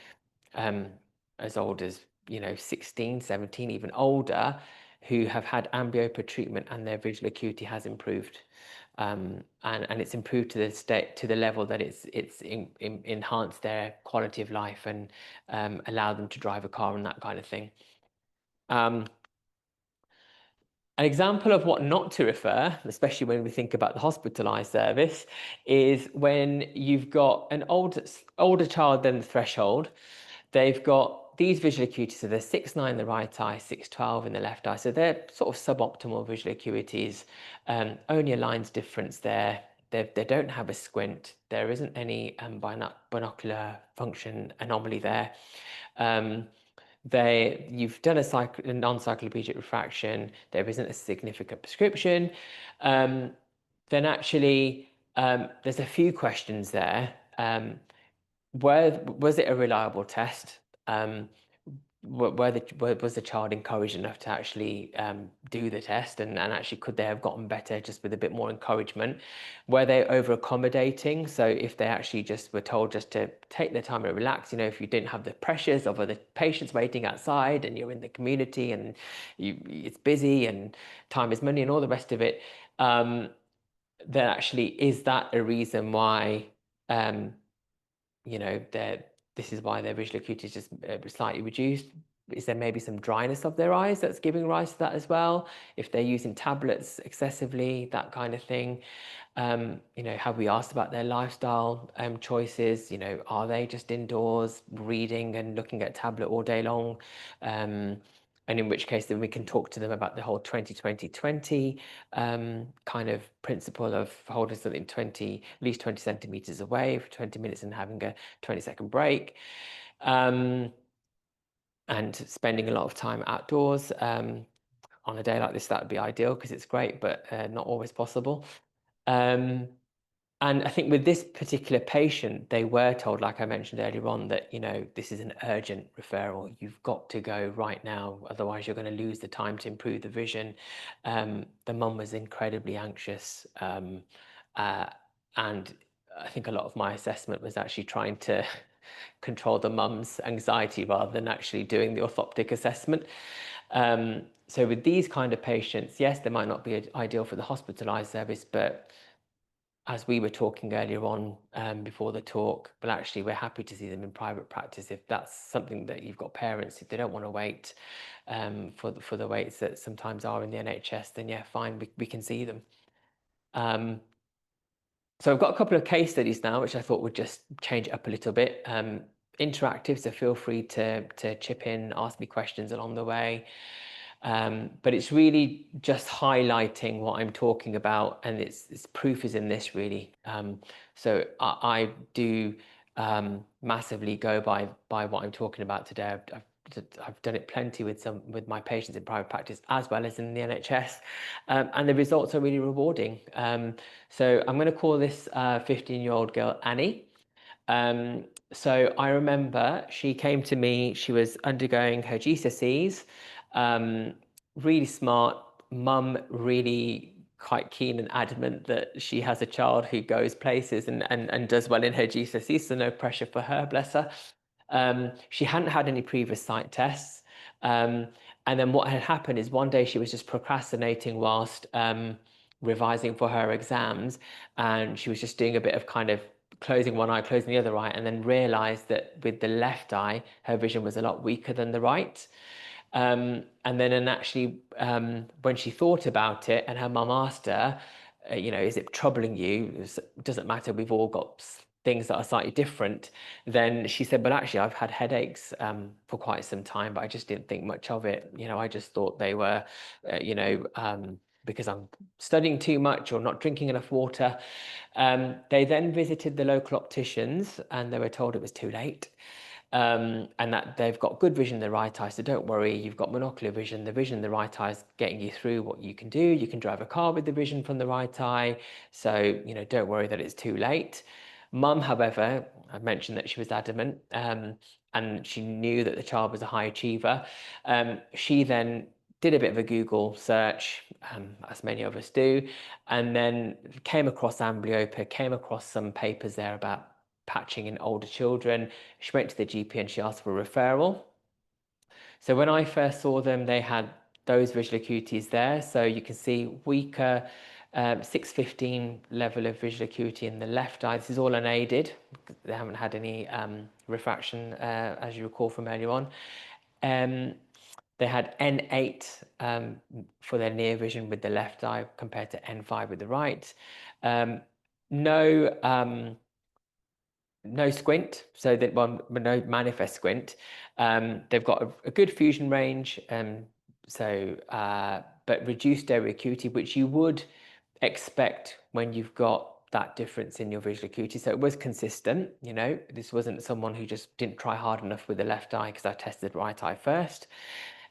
as old as, you know, 16, 17, even older, who have had amblyopia treatment and their visual acuity has improved. And it's improved to the level that it's enhanced their quality of life and allowed them to drive a car and that kind of thing. An example of what not to refer, especially when we think about the hospitalized service, is when you've got an older child than the threshold. They've got these visual acuities, so they're 6/9 in the right eye, 6/12 in the left eye. So they're sort of suboptimal visual acuities, only a line's difference there. They don't have a squint. There isn't any binocular function anomaly there. You've done a non-cyclopedic refraction. There isn't a significant prescription. Then actually, there's a few questions there. Was it a reliable test? Was the child encouraged enough to actually do the test, and actually could they have gotten better just with a bit more encouragement? Were they over accommodating? So if they actually just were told just to take their time and relax, if you didn't have the pressures of other patients waiting outside and you're in the community and it's busy and time is money and all the rest of it, then actually is that a reason why this is why their visual acuity is just slightly reduced? Is there maybe some dryness of their eyes that's giving rise to that as well? If they're using tablets excessively, that kind of thing. Have we asked about their lifestyle choices? Are they just indoors reading and looking at a tablet all day long? And in which case then we can talk to them about the whole 20-20-20 kind of principle of holding something at least 20 centimeters away for 20 minutes and having a 20-second break. And spending a lot of time outdoors. On a day like this, that would be ideal because it's great, but not always possible. And I think with this particular patient, they were told, like I mentioned earlier on, that, this is an urgent referral. You've got to go right now. Otherwise, you're going to lose the time to improve the vision. The mum was incredibly anxious. And I think a lot of my assessment was actually trying to control the mum's anxiety rather than actually doing the orthoptic assessment. So with these kind of patients, yes, they might not be ideal for the hospitalized service, but as we were talking earlier on before the talk, but actually we're happy to see them in private practice if that's something that you've got parents, if they don't want to wait for the waits that sometimes are in the NHS, then yeah, fine, we can see them. So I've got a couple of case studies now, which I thought would just change it up a little bit. Interactive, so feel free to chip in, ask me questions along the way. But it's really just highlighting what I'm talking about, and it's proof is in this really. So I do massively go by what I'm talking about today. I've done it plenty with my patients in private practice as well as in the NHS, and the results are really rewarding. So I'm going to call this 15-year-old girl Annie. So I remember she came to me, she was undergoing her GCSEs, really smart, mum really quite keen and adamant that she has a child who goes places and does well in her GCSEs, so no pressure for her, bless her. She hadn't had any previous sight tests. And then what had happened is one day she was just procrastinating whilst revising for her exams, and she was just doing a bit of kind of closing one eye, closing the other eye, and then realized that with the left eye, her vision was a lot weaker than the right. And then actually, when she thought about it and her mum asked her, is it troubling you? It doesn't matter, we've all got things that are slightly different. Then she said, but actually I've had headaches for quite some time, but I just didn't think much of it. I just thought they were, because I'm studying too much or not drinking enough water. They then visited the local opticians and they were told it was too late. And that they've got good vision in the right eye, so don't worry, you've got monocular vision. The vision in the right eye is getting you through what you can do. You can drive a car with the vision from the right eye, so don't worry that it's too late. Mum, however, I mentioned that she was adamant, and she knew that the child was a high achiever. She then did a bit of a Google search, as many of us do, and then came across amblyopia, came across some papers there about patching in older children. She went to the GP and she asked for a referral. So when I first saw them, they had those visual acuities there. So you can see weaker 6/15 level of visual acuity in the left eye. This is all unaided. They haven't had any refraction, as you recall from earlier on. They had N8 for their near vision with the left eye compared to N5 with the right. No no squint, so that one, no manifest squint. They've got a good fusion range, but reduced area acuity, which you would expect when you've got that difference in your visual acuity. So it was consistent, you know, this wasn't someone who just didn't try hard enough with the left eye because I tested right eye first.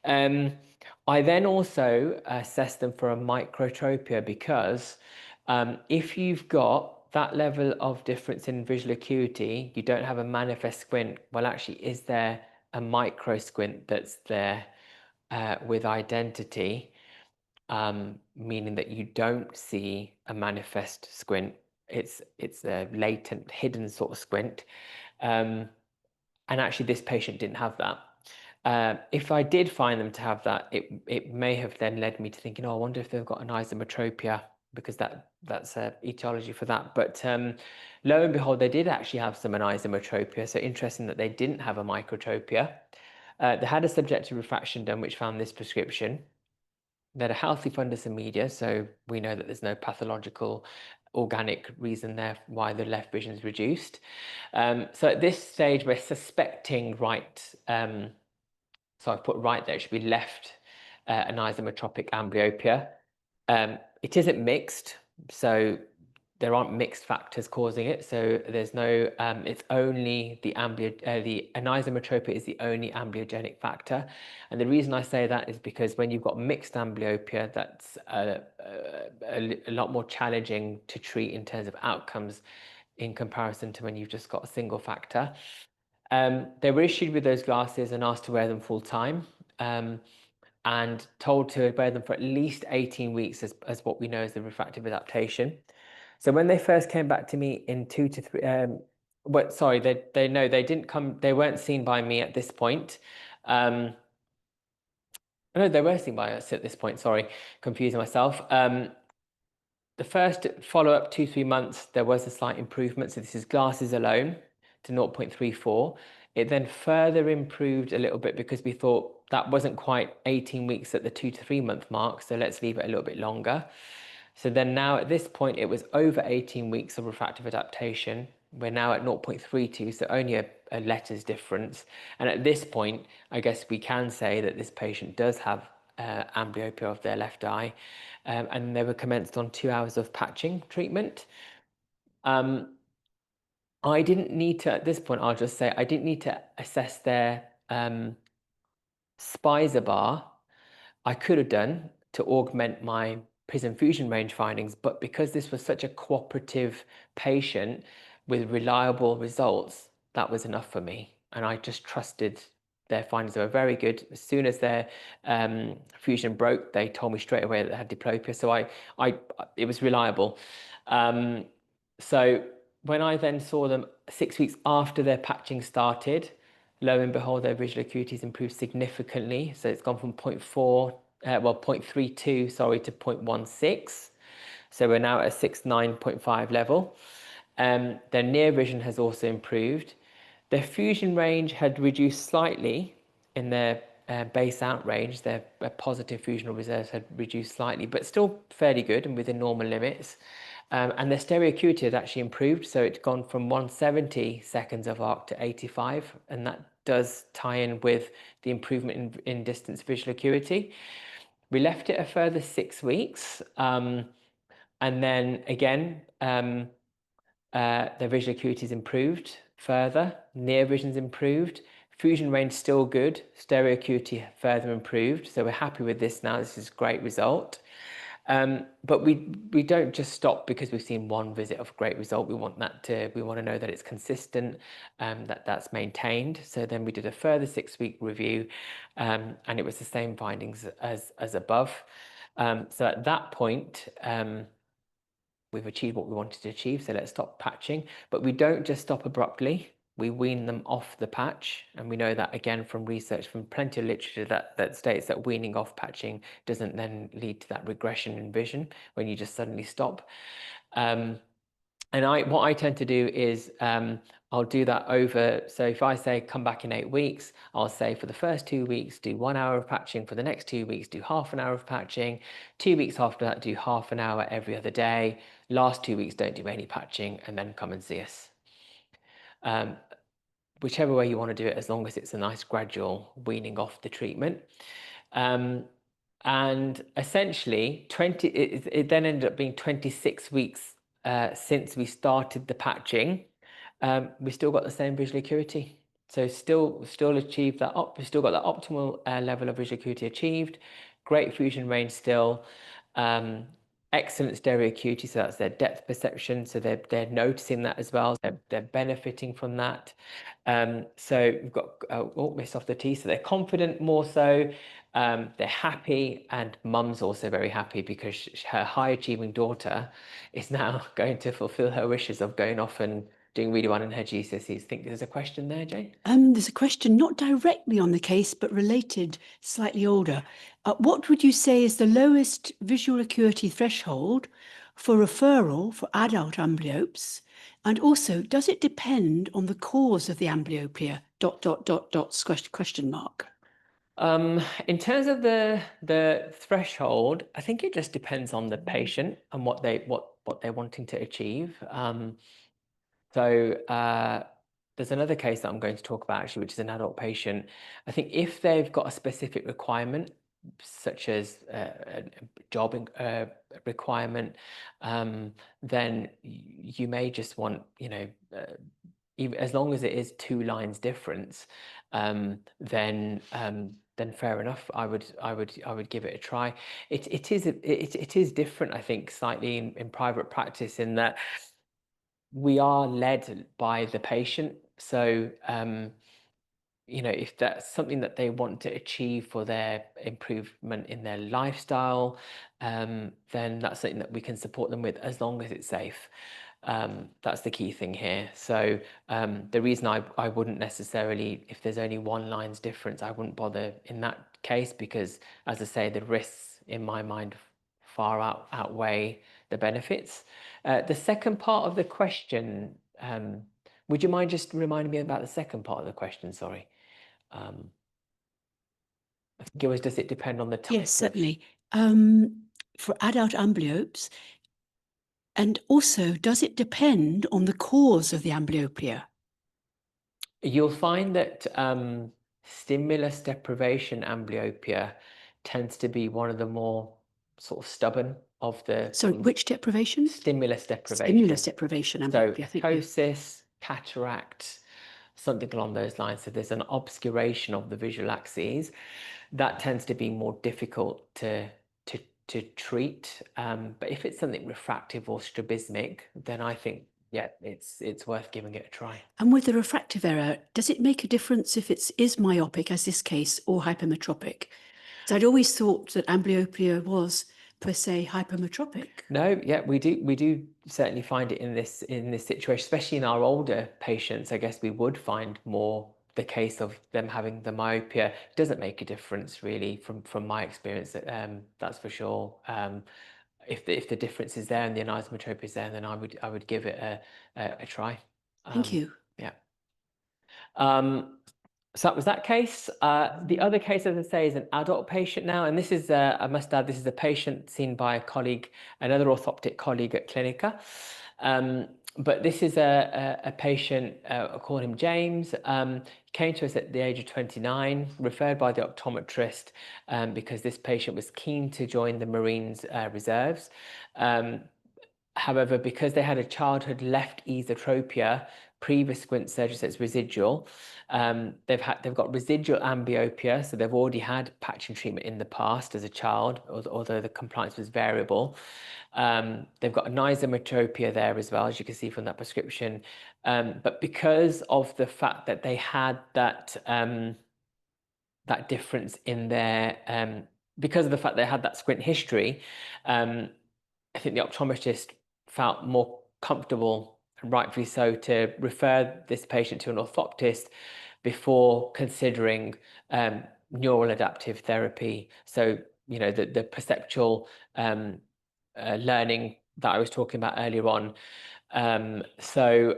I then also assessed them for a microtropia because if you've got that level of difference in visual acuity, you don't have a manifest squint. Well, actually, is there a micro squint that's there with identity, meaning that you don't see a manifest squint? It's a latent, hidden sort of squint. And actually, this patient didn't have that. If I did find them to have that, it may have then led me to thinking, oh, I wonder if they've got an isometropia, because that's a etiology for that. But lo and behold, they did actually have some anisometropia. So interesting that they didn't have a microtropia. They had a subjective refraction done, which found this prescription. They had a healthy fundus and media, so we know that there's no pathological organic reason there why the left vision is reduced. So at this stage, we're suspecting right. So I've put right there, it should be left anisometropic amblyopia. It isn't mixed, so there aren't mixed factors causing it. So there's no, it's only the anisometropia is the only amblyogenic factor. And the reason I say that is because when you've got mixed amblyopia, that's a lot more challenging to treat in terms of outcomes in comparison to when you've just got a single factor. They were issued with those glasses and asked to wear them full time, and told to wear them for at least 18 weeks as what we know as the refractive adaptation. So when they first came back to me in 2 to 3, they didn't come, they weren't seen by me at this point. No, they were seen by us at this point, sorry, confusing myself. The first follow-up 2-3 months, there was a slight improvement. So this is glasses alone to 0.34. It then further improved a little bit because we thought that wasn't quite 18 weeks at the 2 to 3 month mark. So let's leave it a little bit longer. So then now at this point, it was over 18 weeks of refractive adaptation. We're now at 0.32, so only a letter's difference. And at this point, I guess we can say that this patient does have amblyopia of their left eye. And they were commenced on 2 hours of patching treatment. I didn't need to, at this point, I'll just say, I didn't need to assess their Spicer bar. I could have done to augment my prism fusion range findings, but because this was such a cooperative patient with reliable results, that was enough for me. And I just trusted their findings were very good. As soon as their fusion broke, they told me straight away that they had diplopia. So it was reliable. So when I then saw them 6 weeks after their patching started, lo and behold, their visual acuity has improved significantly. So it's gone from 0.32, sorry, to 0.16. So we're now at a 6.9.5 level. Their near vision has also improved. Their fusion range had reduced slightly in their base out range. Their positive fusional reserves had reduced slightly, but still fairly good and within normal limits. And their stereo acuity had actually improved. So it's gone from 170 seconds of arc to 85. And that does tie in with the improvement in distance visual acuity. We left it a further 6 weeks. And then again, their visual acuity has improved further. Near vision's improved. Fusion range still good. Stereo acuity further improved. So we're happy with this now. This is a great result. But we don't just stop because we've seen one visit of great result. We want to know that it's consistent, that's maintained. So then we did a further 6-week review, and it was the same findings as above. So at that point, we've achieved what we wanted to achieve. So let's stop patching. But we don't just stop abruptly. We wean them off the patch, and we know that again from research, from plenty of literature that states that weaning off patching doesn't then lead to that regression in vision when you just suddenly stop. And what I tend to do is I'll do that over. So if I say come back in 8 weeks, I'll say for the first 2 weeks, do 1 hour of patching. For the next 2 weeks, do half an hour of patching. 2 weeks after that, do half an hour every other day. Last 2 weeks, don't do any patching, and then come and see us. whichever way you want to do it, as long as it's a nice gradual weaning off the treatment. And essentially, it then ended up being 26 weeks since we started the patching. We still got the same visual acuity. So still achieved that we still got that optimal level of visual acuity achieved. Great fusion range still. Excellent stereo acuity, so that's their depth perception. So they're noticing that as well. They're benefiting from that. So we've got missed off the T. So they're confident more so. They're happy, and mum's also very happy because her high achieving daughter is now going to fulfill her wishes of going off and doing really well in her GCSEs. Think there's a question there, Jane? There's a question not directly on the case, but related, slightly older. What would you say is the lowest visual acuity threshold for referral for adult amblyopes? And also, does it depend on the cause of the amblyopia? ... question mark. In terms of the threshold, I think it just depends on the patient and what they're wanting to achieve. There's another case that I'm going to talk about actually, which is an adult patient. I think if they've got a specific requirement, such as a job requirement, then you may just want, even as long as it is 2 lines difference, then fair enough. I would give it a try. It is different, I think, slightly in private practice, in that we are led by the patient. So if that's something that they want to achieve for their improvement in their lifestyle, then that's something that we can support them with, as long as it's safe. That's the key thing here. So the reason I wouldn't necessarily, if there's only 1 line's difference, I wouldn't bother in that case, because, as I say, the risks in my mind far outweigh the benefits. The second part of the question, would you mind just reminding me about the second part of the question? Sorry. I think it was, does it depend on the type? Yes, certainly. For adult amblyopes, and also, does it depend on the cause of the amblyopia? You'll find that stimulus deprivation amblyopia tends to be one of the more sort of stubborn of the... Sorry, which deprivation? Stimulus deprivation. Stimulus deprivation amblyopia. So ptosis, cataract, something along those lines. So there's an obscuration of the visual axes that tends to be more difficult to treat. But if it's something refractive or strabismic, then I think, yeah, it's worth giving it a try. And with the refractive error, does it make a difference if it is myopic, as this case, or hypermetropic? So I'd always thought that amblyopia was per se hypermetropic. No, yeah, we do certainly find it in this situation, especially in our older patients. I guess we would find more the case of them having the myopia. It doesn't make a difference really, from my experience. That's for sure. If the difference is there and the anisometropia is there, then I would give it a try. Thank you. Yeah. So that was that case. The other case, as I say, is an adult patient now, and this is, I must add, this is a patient seen by a colleague, another orthoptic colleague at Clinica. But this is a patient, I'll call him James, came to us at the age of 29, referred by the optometrist because this patient was keen to join the Marines Reserves. However, because they had a childhood left esotropia, previous squint surgery, so it's residual, they've got residual amblyopia, so they've already had patching treatment in the past as a child, although the compliance was variable. They've got anisometropia there as well, as you can see from that prescription. But because of the fact that they had that that difference in their, because of the fact they had that squint history, I think the optometrist felt more comfortable, and rightfully so, to refer this patient to an orthoptist before considering neural adaptive therapy. So, the perceptual learning that I was talking about earlier on. So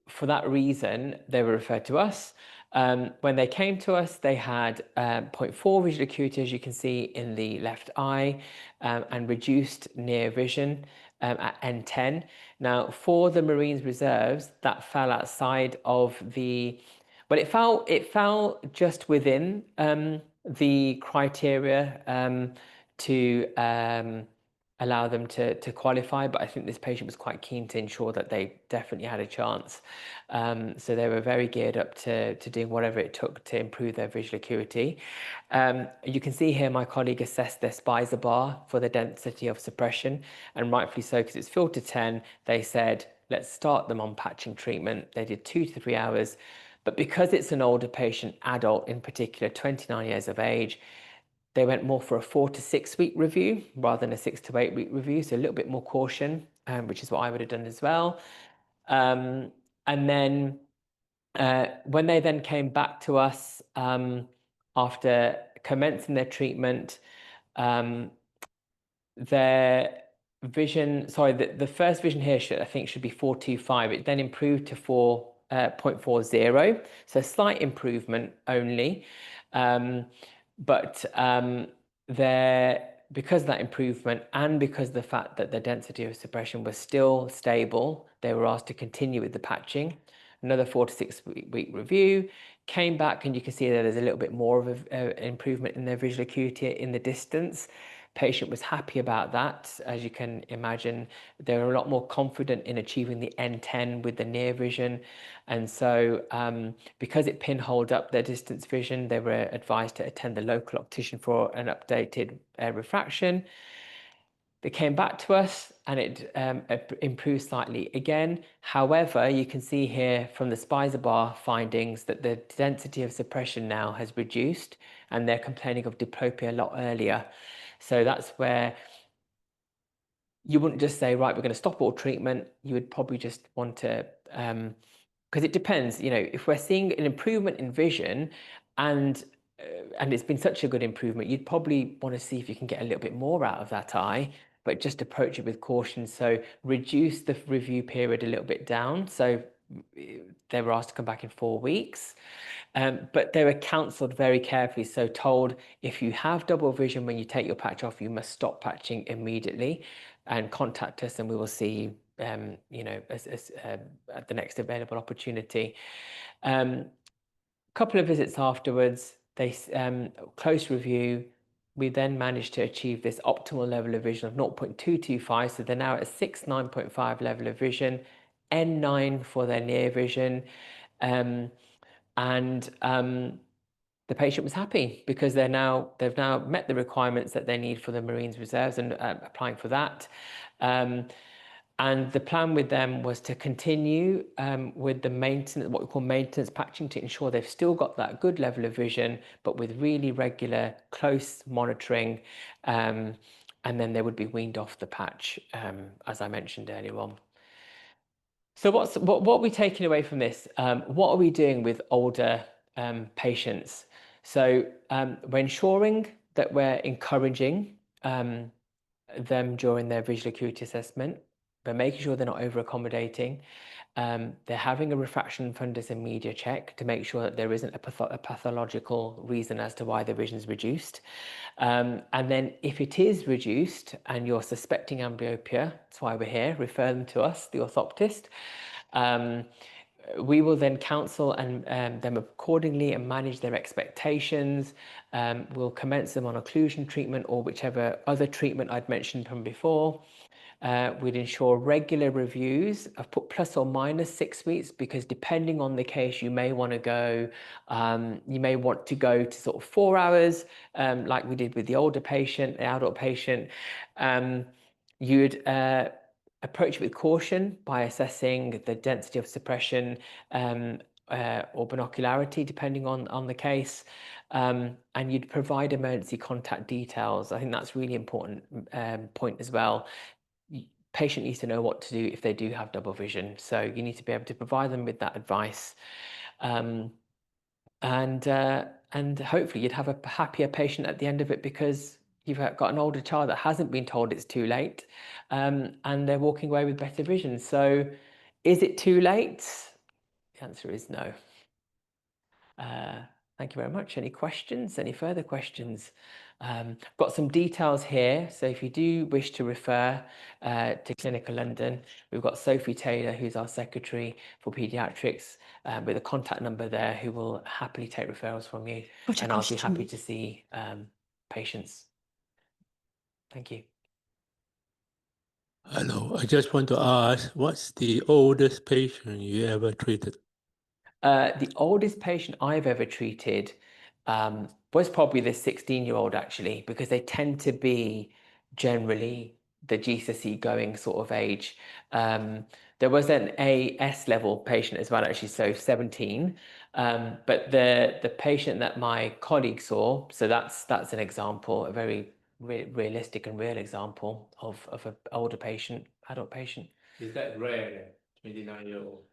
for that reason, they were referred to us. When they came to us, they had 0.4 visual acuity, as you can see in the left eye, and reduced near vision. at N10. Now, for the Marines Reserves, that fell outside of the, well, it fell just within the criteria to allow them to qualify, but I think this patient was quite keen to ensure that they definitely had a chance. So they were very geared up to doing whatever it took to improve their visual acuity. You can see here my colleague assessed their Spicer bar for the density of suppression, and rightfully so, because it's filled to 10. They said, let's start them on patching treatment. They did 2 to 3 hours, but because it's an older patient, adult in particular, 29 years of age, they went more for a 4 to 6 week review rather than a 6 to 8 week review. So a little bit more caution, which is what I would have done as well. And then when they then came back to us after commencing their treatment, their vision, sorry, the first vision here I think should be 425. It then improved to 4.40, so a slight improvement only. But because of that improvement and because of the fact that the density of suppression was still stable, they were asked to continue with the patching. Another 4 to 6 week review, came back, and you can see that there's a little bit more of an improvement in their visual acuity in the distance. Patient was happy about that. As you can imagine, they were a lot more confident in achieving the N10 with the near vision. And so because it pinholed up their distance vision, they were advised to attend the local optician for an updated refraction. They came back to us and it improved slightly again. However, you can see here from the Spicer bar findings that the density of suppression now has reduced, and they're complaining of diplopia a lot earlier. So that's where you wouldn't just say, right, we're going to stop all treatment. You would probably just want to, because it depends, you know, if we're seeing an improvement in vision and it's been such a good improvement, you'd probably want to see if you can get a little bit more out of that eye, but just approach it with caution. So reduce the review period a little bit down. So they were asked to come back in 4 weeks. But they were counselled very carefully, so told if you have double vision when you take your patch off, you must stop patching immediately and contact us, and we will see you, you know, at the next available opportunity. Couple of visits afterwards, they close review. We then managed to achieve this optimal level of vision of 0.225, so they're now at a 6/9.5 level of vision, N9 for their near vision. The patient was happy because they've now met the requirements that they need for the Marines Reserves and applying for that. And the plan with them was to continue with the maintenance, what we call maintenance patching, to ensure they've still got that good level of vision, but with really regular, close monitoring. And then they would be weaned off the patch, as I mentioned earlier on. So what are we taking away from this? What are we doing with older patients? So we're ensuring that we're encouraging them during their visual acuity assessment. We're making sure they're not over-accommodating. They're having a refraction fundus and media check to make sure that there isn't a pathological reason as to why the vision is reduced. And then if it is reduced and you're suspecting amblyopia, that's why we're here, refer them to us, the orthoptist. We will then counsel them accordingly and manage their expectations. We'll commence them on occlusion treatment or whichever other treatment I'd mentioned from before. We'd ensure regular reviews. I've put plus or minus 6 weeks because depending on the case, you may want to go to sort of 4 hours, like we did with the older patient, the adult patient. You'd approach it with caution by assessing the density of suppression or binocularity, depending on the case. And you'd provide emergency contact details. I think that's a really important point as well. Patient needs to know what to do if they do have double vision. So you need to be able to provide them with that advice. And hopefully you'd have a happier patient at the end of it because you've got an older child that hasn't been told it's too late, and they're walking away with better vision. So is it too late? The answer is no. Thank you very much. Any questions? Any further questions? Got some details here. So if you do wish to refer to Clinica London, we've got Sophie Taylor, who's our secretary for paediatrics, with a contact number there, who will happily take referrals from you. And I'll be happy to see patients. Thank you. Hello, I just want to ask, what's the oldest patient you ever treated? The oldest patient I've ever treated was probably the 16-year-old, actually, because they tend to be generally the GCSE going sort of age. There was an AS level patient as well, actually, so 17. But the patient that my colleague saw, so that's an example, a very realistic and real example of an older patient, adult patient. Is that rare, 29-year-old?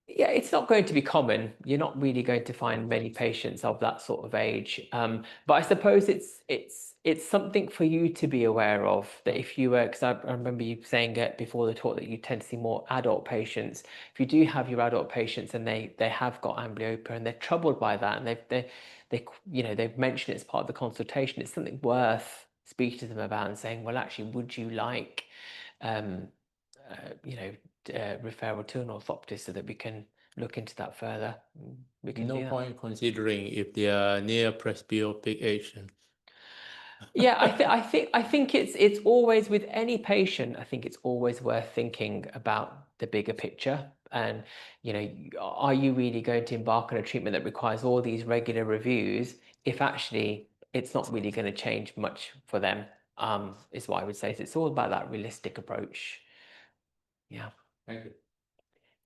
Yeah, it's not going to be common. You're not really going to find many patients of that sort of age. But I suppose it's something for you to be aware of, that if you were, because I remember you saying it before the talk that you tend to see more adult patients. If you do have your adult patients and they have got amblyopia and they're troubled by that, and they've mentioned it as part of the consultation, it's something worth speaking to them about and saying, well, actually, would you like referral to an orthoptist so that we can look into that further. We can No point considering if they are near presbyopic age. Yeah, I think it's always, with any patient, I think it's always worth thinking about the bigger picture. And are you really going to embark on a treatment that requires all these regular reviews if actually it's not really going to change much for them? Is what I would say. So it's all about that realistic approach. Yeah. Thank you.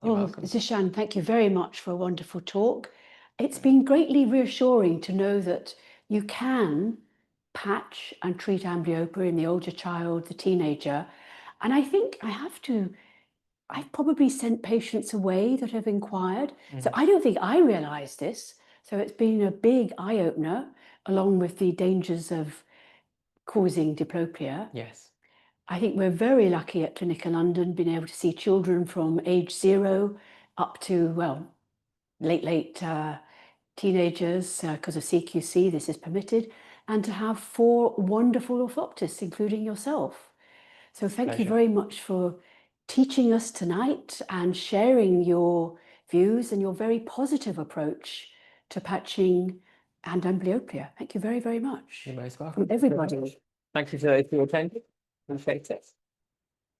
You're Well, welcome. Zishan, thank you very much for a wonderful talk. It's been greatly reassuring to know that you can patch and treat amblyopia in the older child, the teenager. And I think I've probably sent patients away that have inquired. So I don't think I realized this. So it's been a big eye-opener, along with the dangers of causing diplopia. Yes. I think we're very lucky at Clinica London being able to see children from age 0 up to, well, late teenagers, because of CQC, this is permitted, and to have 4 wonderful orthoptists, including yourself. So thank you very much for teaching us tonight and sharing your views and your very positive approach to patching and amblyopia. Thank you very, very much. You're most welcome. From everybody. Thank you for attending. Appreciate it.